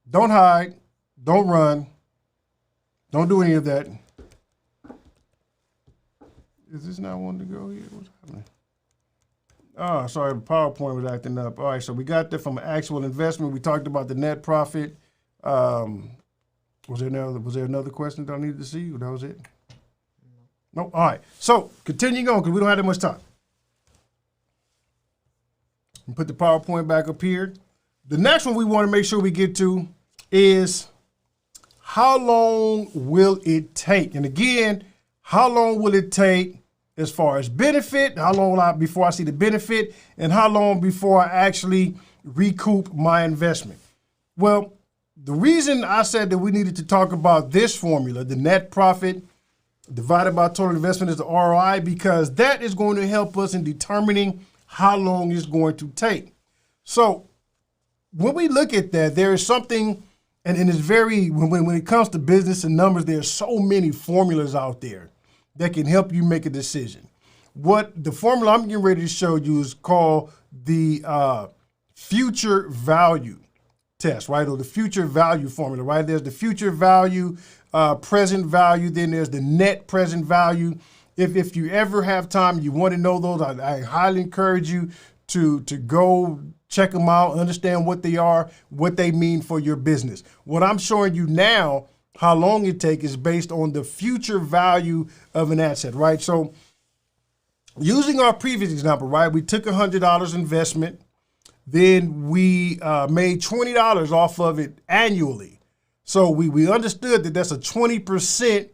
don't hide. Don't run. Don't do any of that. Is this not one to go here? What's happening? Oh, sorry, the PowerPoint was acting up. All right, so we got that from actual investment. We talked about the net profit. Was there another question that I needed to see? That was it? No. All right. So continuing on because we don't have that much time. Put the PowerPoint back up here. The next one we want to make sure we get to is how long will it take? And again, how long will it take as far as benefit? How long will before I see the benefit? And how long before I actually recoup my investment? Well, the reason I said that we needed to talk about this formula, the net profit divided by total investment is the ROI, because that is going to help us in determining how long it's going to take. So when we look at that, there is something, and it's very, when it comes to business and numbers, there's so many formulas out there that can help you make a decision. What the formula I'm getting ready to show you is called the future value test, right? Or the future value formula, right? There's the future value, present value, then there's the net present value. If you ever have time, you want to know those, I highly encourage you to go check them out, understand what they are, what they mean for your business. What I'm showing you now, how long it takes, is based on the future value of an asset, right? So using our previous example, right, we took $100 investment, then we made $20 off of it annually. So we understood that that's a 20%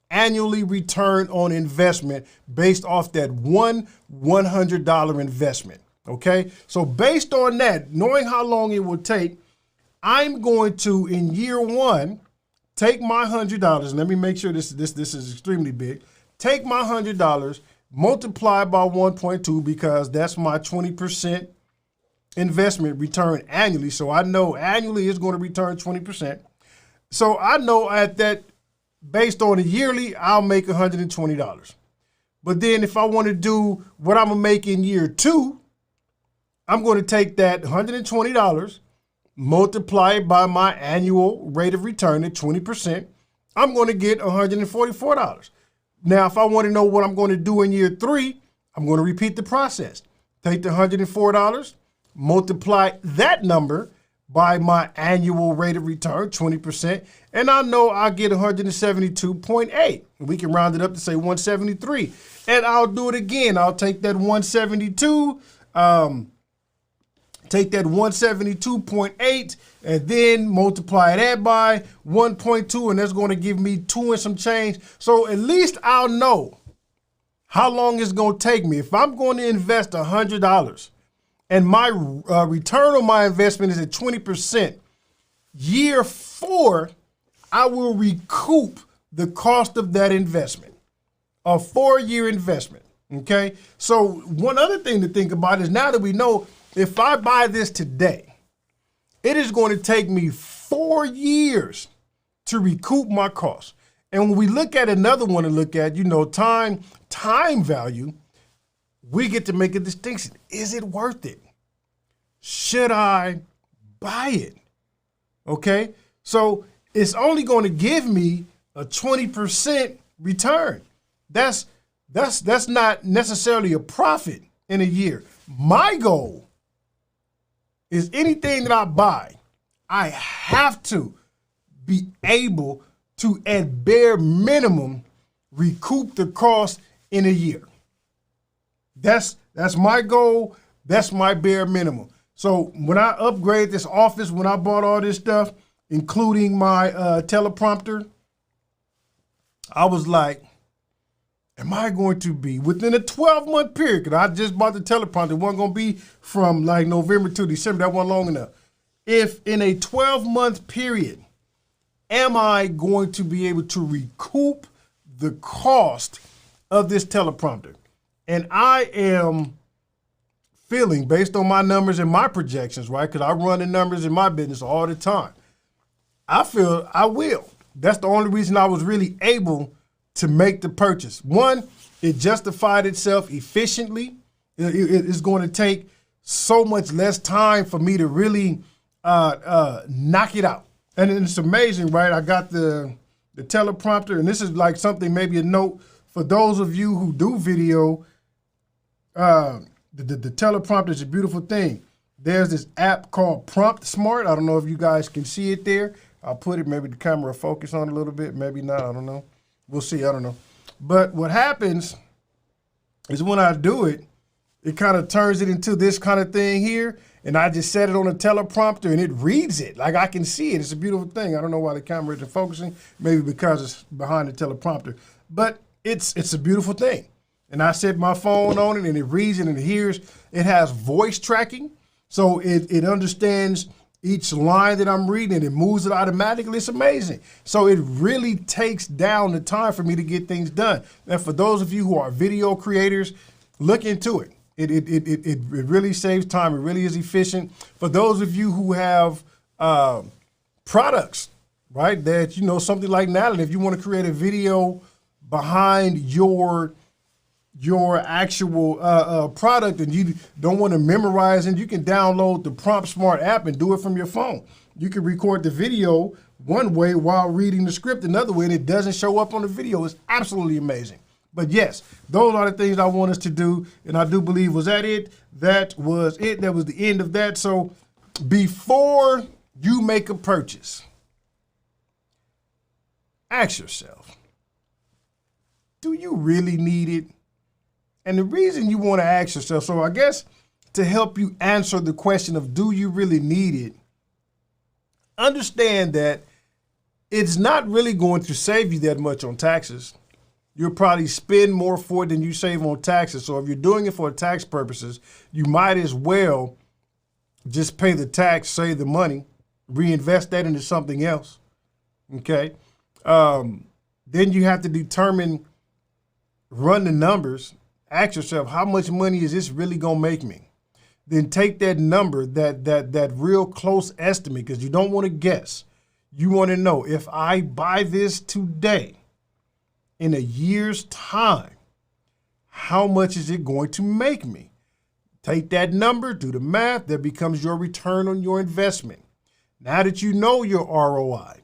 annually return on investment based off that $100 investment, okay? So based on that, knowing how long it will take, I'm going to, in year one, take my $100, and let me make sure this is extremely big, take my $100, multiply by 1.2 because that's my 20% investment return annually. So I know annually it's going to return 20%. So I know at that, based on a yearly, I'll make $120. But then if I want to do what I'm going to make in year two, I'm going to take that $120, multiply it by my annual rate of return at 20%. I'm going to get $144. Now, if I want to know what I'm going to do in year three, I'm going to repeat the process. Take the $104, multiply that number by my annual rate of return, 20%, and I know I'll get 172.8. We can round it up to say 173. And I'll do it again. I'll take that 172, take that 172.8, and then multiply that by 1.2, and that's going to give me 2 and some change. So at least I'll know how long it's going to take me. If I'm going to invest $100, and my return on my investment is at 20%, year 4, I will recoup the cost of that investment, a 4-year investment, okay? So one other thing to think about is now that we know if I buy this today, it is going to take me 4 years to recoup my costs. And when we look at another one to look at, time value, we get to make a distinction. Is it worth it? Should I buy it? Okay, so it's only going to give me a 20% return. That's not necessarily a profit in a year. My goal is anything that I buy, I have to be able to, at bare minimum, recoup the cost in a year. That's my goal. That's my bare minimum. So when I upgraded this office, when I bought all this stuff, including my teleprompter, I was like, am I going to be within a 12-month period? Because I just bought the teleprompter. It wasn't going to be from like November to December. That wasn't long enough. If in a 12-month period, am I going to be able to recoup the cost of this teleprompter? And I am feeling, based on my numbers and my projections, right? Because I run the numbers in my business all the time. I feel I will. That's the only reason I was really able to make the purchase. One, it justified itself efficiently. It's going to take so much less time for me to really knock it out. And it's amazing, right? I got the teleprompter, and this is like something, maybe a note for those of you who do video. The teleprompter is a beautiful thing. There's this app called Prompt Smart. I don't know if you guys can see it there. I'll put it, maybe the camera will focus on it a little bit, maybe not, I don't know. We'll see, I don't know. But what happens is when I do it, it kind of turns it into this kind of thing here, and I just set it on a teleprompter and it reads it. Like I can see it. It's a beautiful thing. I don't know why the camera isn't focusing, maybe because it's behind the teleprompter. But it's a beautiful thing. And I set my phone on it and it reads it and it hears. It has voice tracking. So it understands each line that I'm reading and it moves it automatically. It's amazing. So it really takes down the time for me to get things done. And for those of you who are video creators, look into it. It really saves time. It really is efficient. For those of you who have products, right, that, you know, something like Natalie, if you want to create a video behind your actual product and you don't want to memorize it, you can download the Prompt Smart app and do it from your phone. You can record the video one way while reading the script another way, and it doesn't show up on the video. It's absolutely amazing. But yes, those are the things I want us to do, and I do believe, was that it? That was it. That was the end of that. So before you make a purchase, ask yourself, do you really need it? And the reason you want to ask yourself, so I guess to help you answer the question of do you really need it, understand that it's not really going to save you that much on taxes. You'll probably spend more for it than you save on taxes. So if you're doing it for tax purposes, you might as well just pay the tax, save the money, reinvest that into something else, okay? Then you have to determine, run the numbers, ask yourself, how much money is this really gonna make me? Then take that number, that real close estimate, because you don't wanna guess. You wanna know, if I buy this today, in a year's time, how much is it going to make me? Take that number, do the math, that becomes your return on your investment. Now that you know your ROI,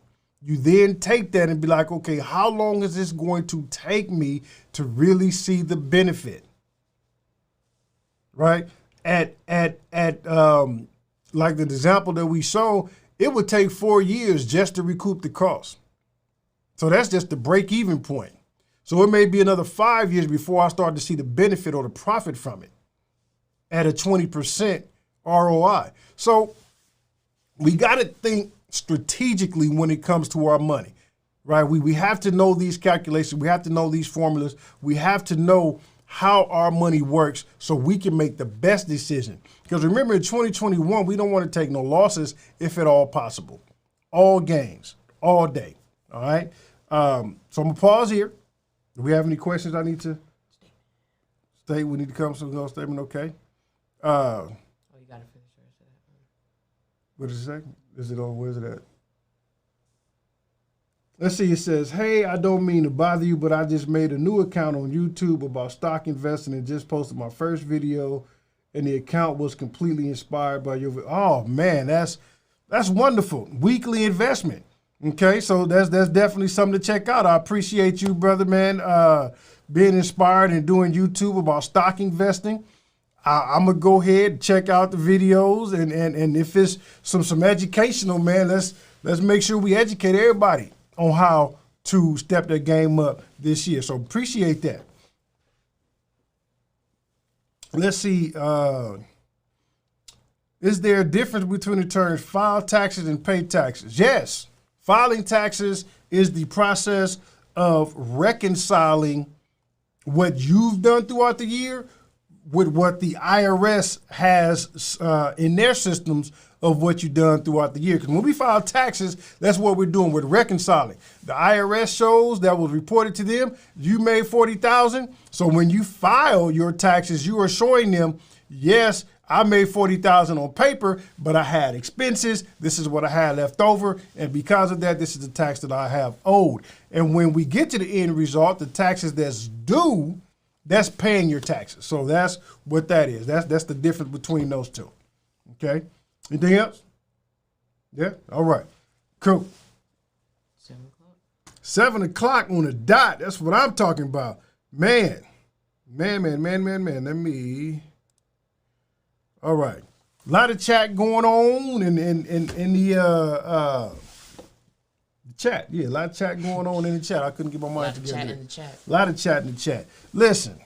you then take that and be like, okay, how long is this going to take me to really see the benefit? Right? At like the example that we saw, it would take 4 years just to recoup the cost. So that's just the break-even point. So it may be another 5 years before I start to see the benefit or the profit from it at a 20% ROI. So we got to think strategically when it comes to our money, right? We have to know these calculations. We have to know these formulas. We have to know how our money works so we can make the best decision. Because remember, in 2021, we don't want to take no losses if at all possible. All gains, all day, all right? So I'm going to pause here. Do we have any questions I need to state? We need to come to a statement, okay? Oh, you got to finish the rest of that. What does it say? Is it on? Where's it at? Let's see. It says, hey, I don't mean to bother you, but I just made a new account on YouTube about stock investing and just posted my first video, and the account was completely inspired by your video. Oh, man, that's wonderful. Weekly investment. Okay, so that's definitely something to check out. I appreciate you, brother, man, being inspired and doing YouTube about stock investing. I'm gonna go ahead and check out the videos, and if it's some educational, man, let's make sure we educate everybody on how to step their game up this year. So appreciate that. Let's see. Is there a difference between the terms file taxes and pay taxes? Yes. Filing taxes is the process of reconciling what you've done throughout the year with what the IRS has in their systems of what you've done throughout the year. Because when we file taxes, that's what we're doing. We're reconciling. The IRS shows that was reported to them, you made $40,000. So when you file your taxes, you are showing them, yes, I made $40,000 on paper, but I had expenses. This is what I had left over. And because of that, this is the tax that I have owed. And when we get to the end result, the taxes that's due, that's paying your taxes. So that's what that is. That's the difference between those two. Okay? Anything else? Yeah? All right. Cool. 7 o'clock. 7 o'clock on the dot. That's what I'm talking about. Man. Let me... All right. A lot of chat going on in the chat. Yeah, a lot of chat going on in the chat. I couldn't get my mind together. A lot of chat in the chat. A lot of chat in the chat. Listen.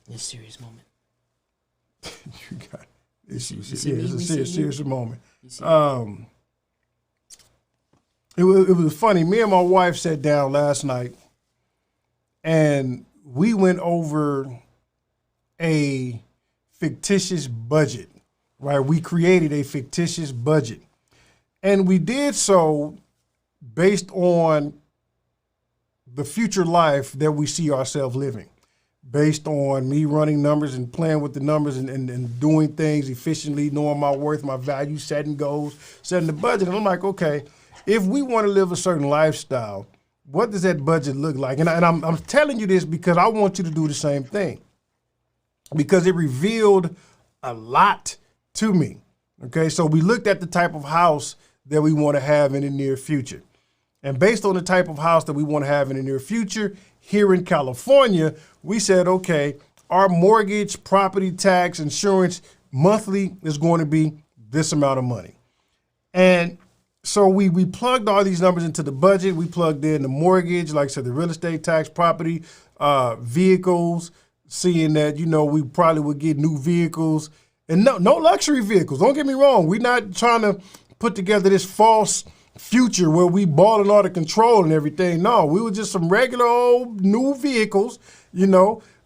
It's a serious moment. You got issues. You Yeah, it's a serious moment. It was funny. Me and my wife sat down last night, and we went over a fictitious budget, right? We created a fictitious budget. And we did so based on the future life that we see ourselves living, based on me running numbers and playing with the numbers and doing things efficiently, knowing my worth, my value, setting goals, setting the budget. And I'm like, okay, if we want to live a certain lifestyle, what does that budget look like? And I'm telling you this because I want you to do the same thing, because it revealed a lot to me. Okay, so we looked at the type of house that we want to have in the near future. And based on the type of house that we want to have in the near future, here in California, we said, okay, our mortgage, property tax, insurance monthly is going to be this amount of money. And so we plugged all these numbers into the budget. We plugged in the mortgage, like I said, the real estate tax, property, vehicles, seeing that, we probably would get new vehicles and no luxury vehicles. Don't get me wrong. We're not trying to put together this false future where we balling out of control and everything. No, we were just some regular old new vehicles.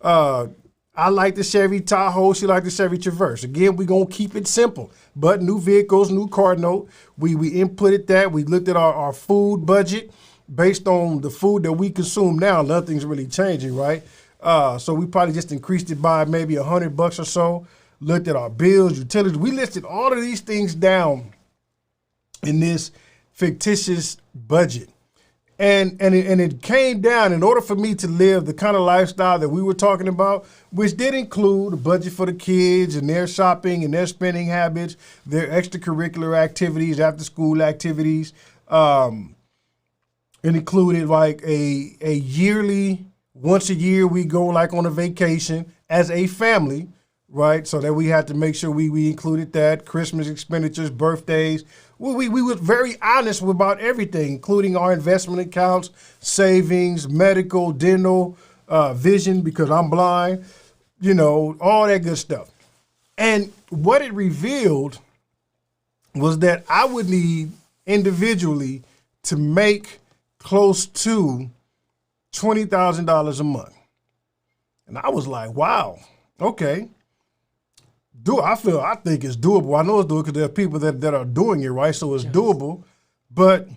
I like the Chevy Tahoe. She liked the Chevy Traverse. Again, we're going to keep it simple, but new vehicles, new car note. We inputted that. We looked at our food budget based on the food that we consume now. Nothing's really changing, right? So we probably just increased it by maybe $100 or so. Looked at our bills, utilities. We listed all of these things down in this fictitious budget. And it came down, in order for me to live the kind of lifestyle that we were talking about, which did include a budget for the kids and their shopping and their spending habits, their extracurricular activities, after school activities. It included like a yearly, once a year we go like on a vacation as a family, right? So that we had to make sure we included that, Christmas expenditures, birthdays. We were very honest about everything, including our investment accounts, savings, medical, dental, vision, because I'm blind, all that good stuff. And what it revealed was that I would need individually to make close to $20,000 a month. And I was like, wow, okay. I think it's doable. I know it's doable because there are people that are doing it, right? So it's doable. But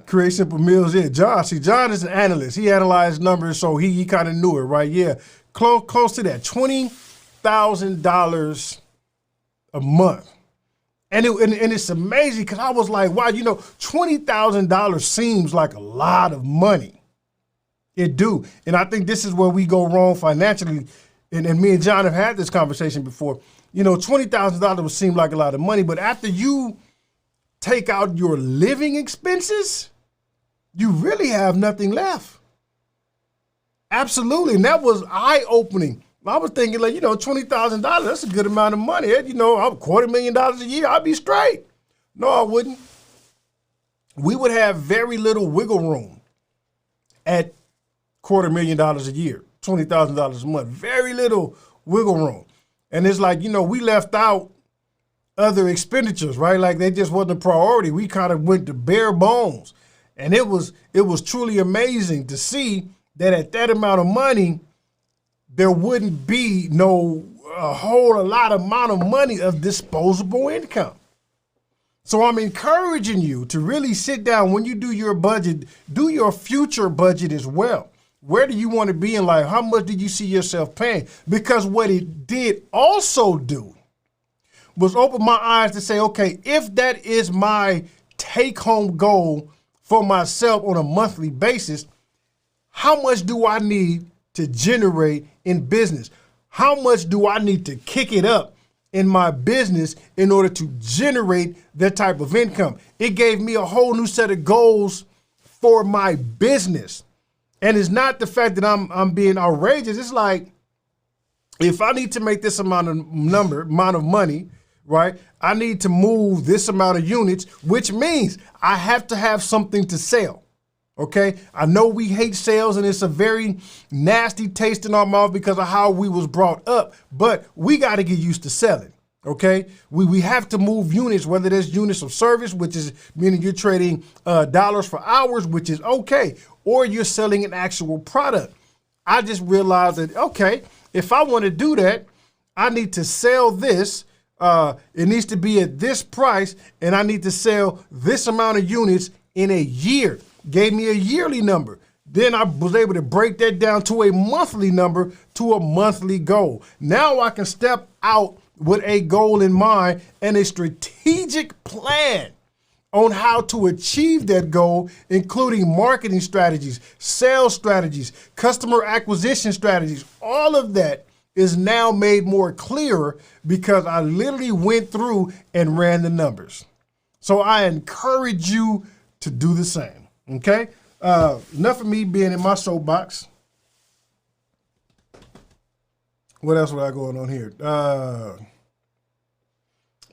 create simple meals. Yeah, John is an analyst. He analyzed numbers, so he kind of knew it, right? Yeah, close to that, $20,000 a month. And it's amazing because I was like, wow, $20,000 seems like a lot of money. It do. And I think this is where we go wrong financially. And me and John have had this conversation before. $20,000 would seem like a lot of money, but after you take out your living expenses, you really have nothing left. Absolutely. And that was eye-opening. I was thinking $20,000, that's a good amount of money. I'm $250,000 a year, I'd be straight. No, I wouldn't. We would have very little wiggle room at $250,000 a year. $20,000 a month. Very little wiggle room. And it's like, we left out other expenditures, right? Like they just wasn't a priority. We kind of went to bare bones. And it was truly amazing to see that at that amount of money, there wouldn't be a whole lot amount of money of disposable income. So I'm encouraging you to really sit down when you do your budget, do your future budget as well. Where do you want to be in life? How much do you see yourself paying? Because what it did also do was open my eyes to say, okay, if that is my take-home goal for myself on a monthly basis, how much do I need to generate in business? How much do I need to kick it up in my business in order to generate that type of income? It gave me a whole new set of goals for my business. And it's not the fact that I'm being outrageous. It's like, if I need to make this amount of money, right? I need to move this amount of units, which means I have to have something to sell. Okay, I know we hate sales and it's a very nasty taste in our mouth because of how we was brought up, but we got to get used to selling. Okay, we have to move units, whether there's units of service, which is meaning you're trading dollars for hours, which is okay, or you're selling an actual product. I just realized that, okay, if I want to do that, I need to sell this. It needs to be at this price, and I need to sell this amount of units in a year. Gave me a yearly number. Then I was able to break that down to a monthly number, to a monthly goal. Now I can step out with a goal in mind and a strategic plan on how to achieve that goal, including marketing strategies, sales strategies, customer acquisition strategies. All of that is now made more clearer because I literally went through and ran the numbers. So I encourage you to do the same. Okay, enough of me being in my soapbox. What else we got going on here?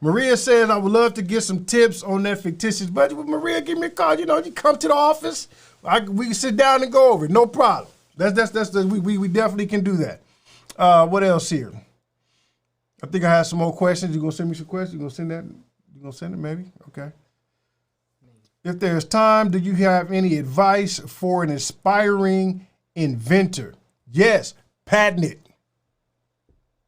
Maria says, I would love to get some tips on that fictitious budget. Well, Maria, give me a call. You come to the office. We can sit down and go over it. No problem. We definitely can do that. What else here? I think I have some more questions. You gonna send me some questions? You gonna send that? You gonna send it maybe? Okay. If there's time, do you have any advice for an aspiring inventor? Yes, patent it.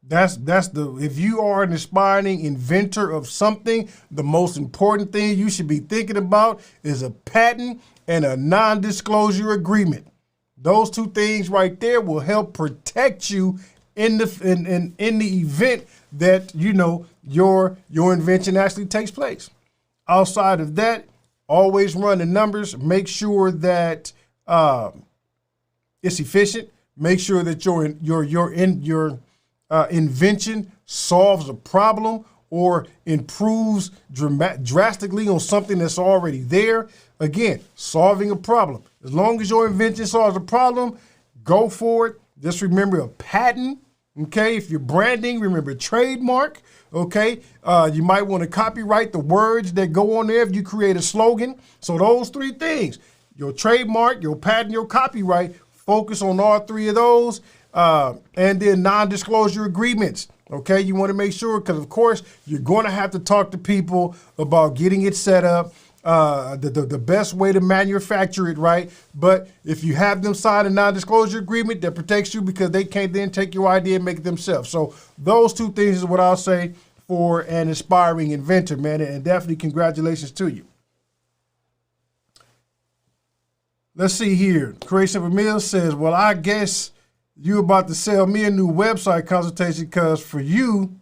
If you are an aspiring inventor of something, the most important thing you should be thinking about is a patent and a non-disclosure agreement. Those two things right there will help protect you in the event that your invention actually takes place. Outside of that, always run the numbers. Make sure that it's efficient. Make sure that your invention solves a problem or improves drastically on something that's already there. Again, solving a problem. As long as your invention solves a problem, go for it. Just remember a patent. Okay, if you're branding, remember trademark. Okay, you might want to copyright the words that go on there if you create a slogan. So those three things, your trademark, your patent, your copyright, focus on all three of those. And then non-disclosure agreements. Okay, you want to make sure, because of course you're going to have to talk to people about getting it set up, the best way to manufacture it, right? But if you have them sign a non-disclosure agreement, that protects you because they can't then take your idea and make it themselves. So those two things is what I'll say for an aspiring inventor, man, and definitely congratulations to you. Let's see here. Creation of Emil says, well, I guess you about to sell me a new website consultation because for you,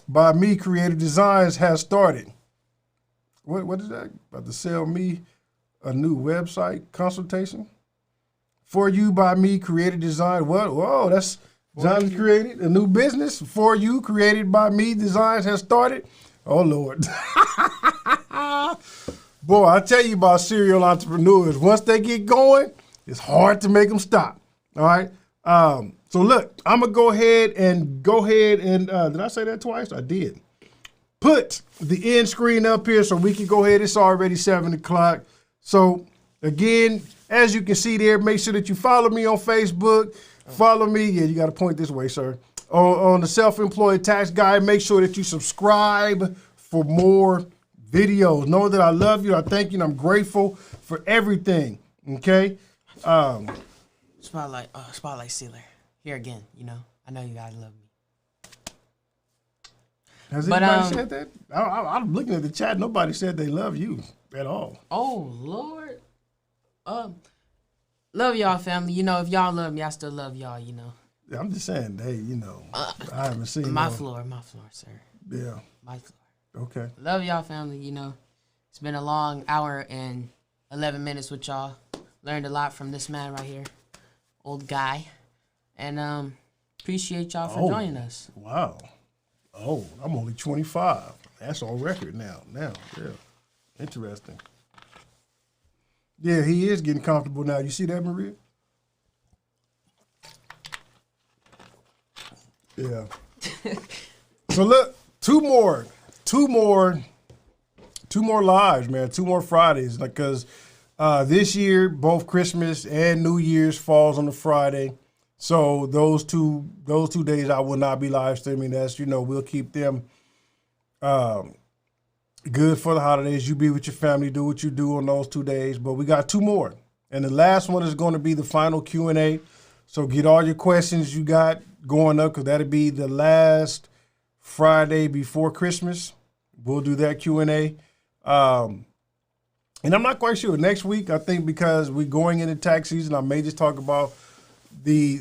by me, Creative Designs has started. What is that? About to sell me a new website consultation? For you, by me, Creative Design. What? Whoa, that's John created a new business. For you, created by me, Designs has started. Oh, Lord. Boy, I tell you about serial entrepreneurs. Once they get going, it's hard to make them stop. All right. So look, I'm gonna go ahead and did I say that twice? I did. Put the end screen up here so we can go ahead. It's already 7 o'clock. So again, as you can see there, make sure that you follow me on Facebook. Follow me. Yeah, you got to point this way, sir. On the Self-Employed Tax Guy, make sure that you subscribe for more videos. Know that I love you. I thank you, and I'm grateful for everything. Okay? Spotlight Sealer. Here again, you know. I know you guys love me. Has anybody said that? I'm looking at the chat. Nobody said they love you at all. Oh, Lord. Love y'all, family. You know, if y'all love me, I still love y'all, you know. Yeah, I'm just saying, hey, you know, I haven't seen my floor, sir. Yeah. My floor. Okay. Love y'all, family, you know. It's been a long hour and 11 minutes with y'all. Learned a lot from this man right here. Old guy. And appreciate y'all for joining us. Wow. Oh, I'm only 25. That's on record now. Yeah. Interesting. Yeah, he is getting comfortable now. You see that, Maria? Yeah. So look, two more lives, man. 2 more Fridays, because this year both Christmas and New Year's falls on a Friday. So those two days I will not be live streaming. That's, you know, we'll keep them good for the holidays. You be with your family, do what you do on those 2 days. But we got 2 more. And the last one is going to be the final Q&A. So get all your questions you got going up, because that'll be the last Friday before Christmas. We'll do that Q&A. And I'm not quite sure. Next week, I think, because we're going into tax season, I may just talk about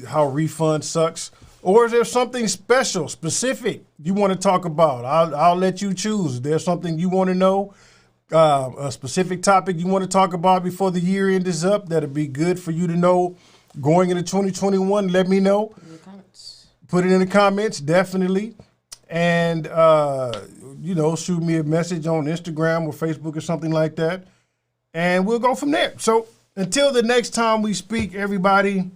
how refund sucks. Or is there something special, specific you want to talk about? I'll let you choose. Is there something you want to know, a specific topic you want to talk about before the year end is up that'll be good for you to know going into 2021? Let me know. Put it in the comments, definitely. And, you know, shoot me a message on Instagram or Facebook or something like that. And we'll go from there. So until the next time we speak, everybody,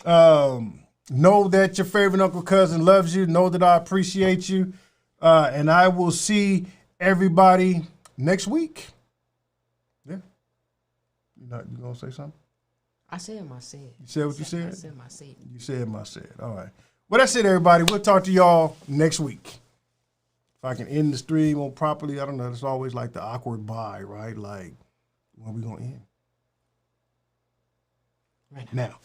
know that your favorite Uncle Cousin loves you. Know that I appreciate you. And I will see everybody next week. Yeah. You going to say something? I said my said. You said what you said? I said my said. You said my said. All right. Well, that's it, everybody. We'll talk to y'all next week. If I can end the stream on properly, I don't know. It's always like the awkward bye, right? Like, when we going to end? Right now.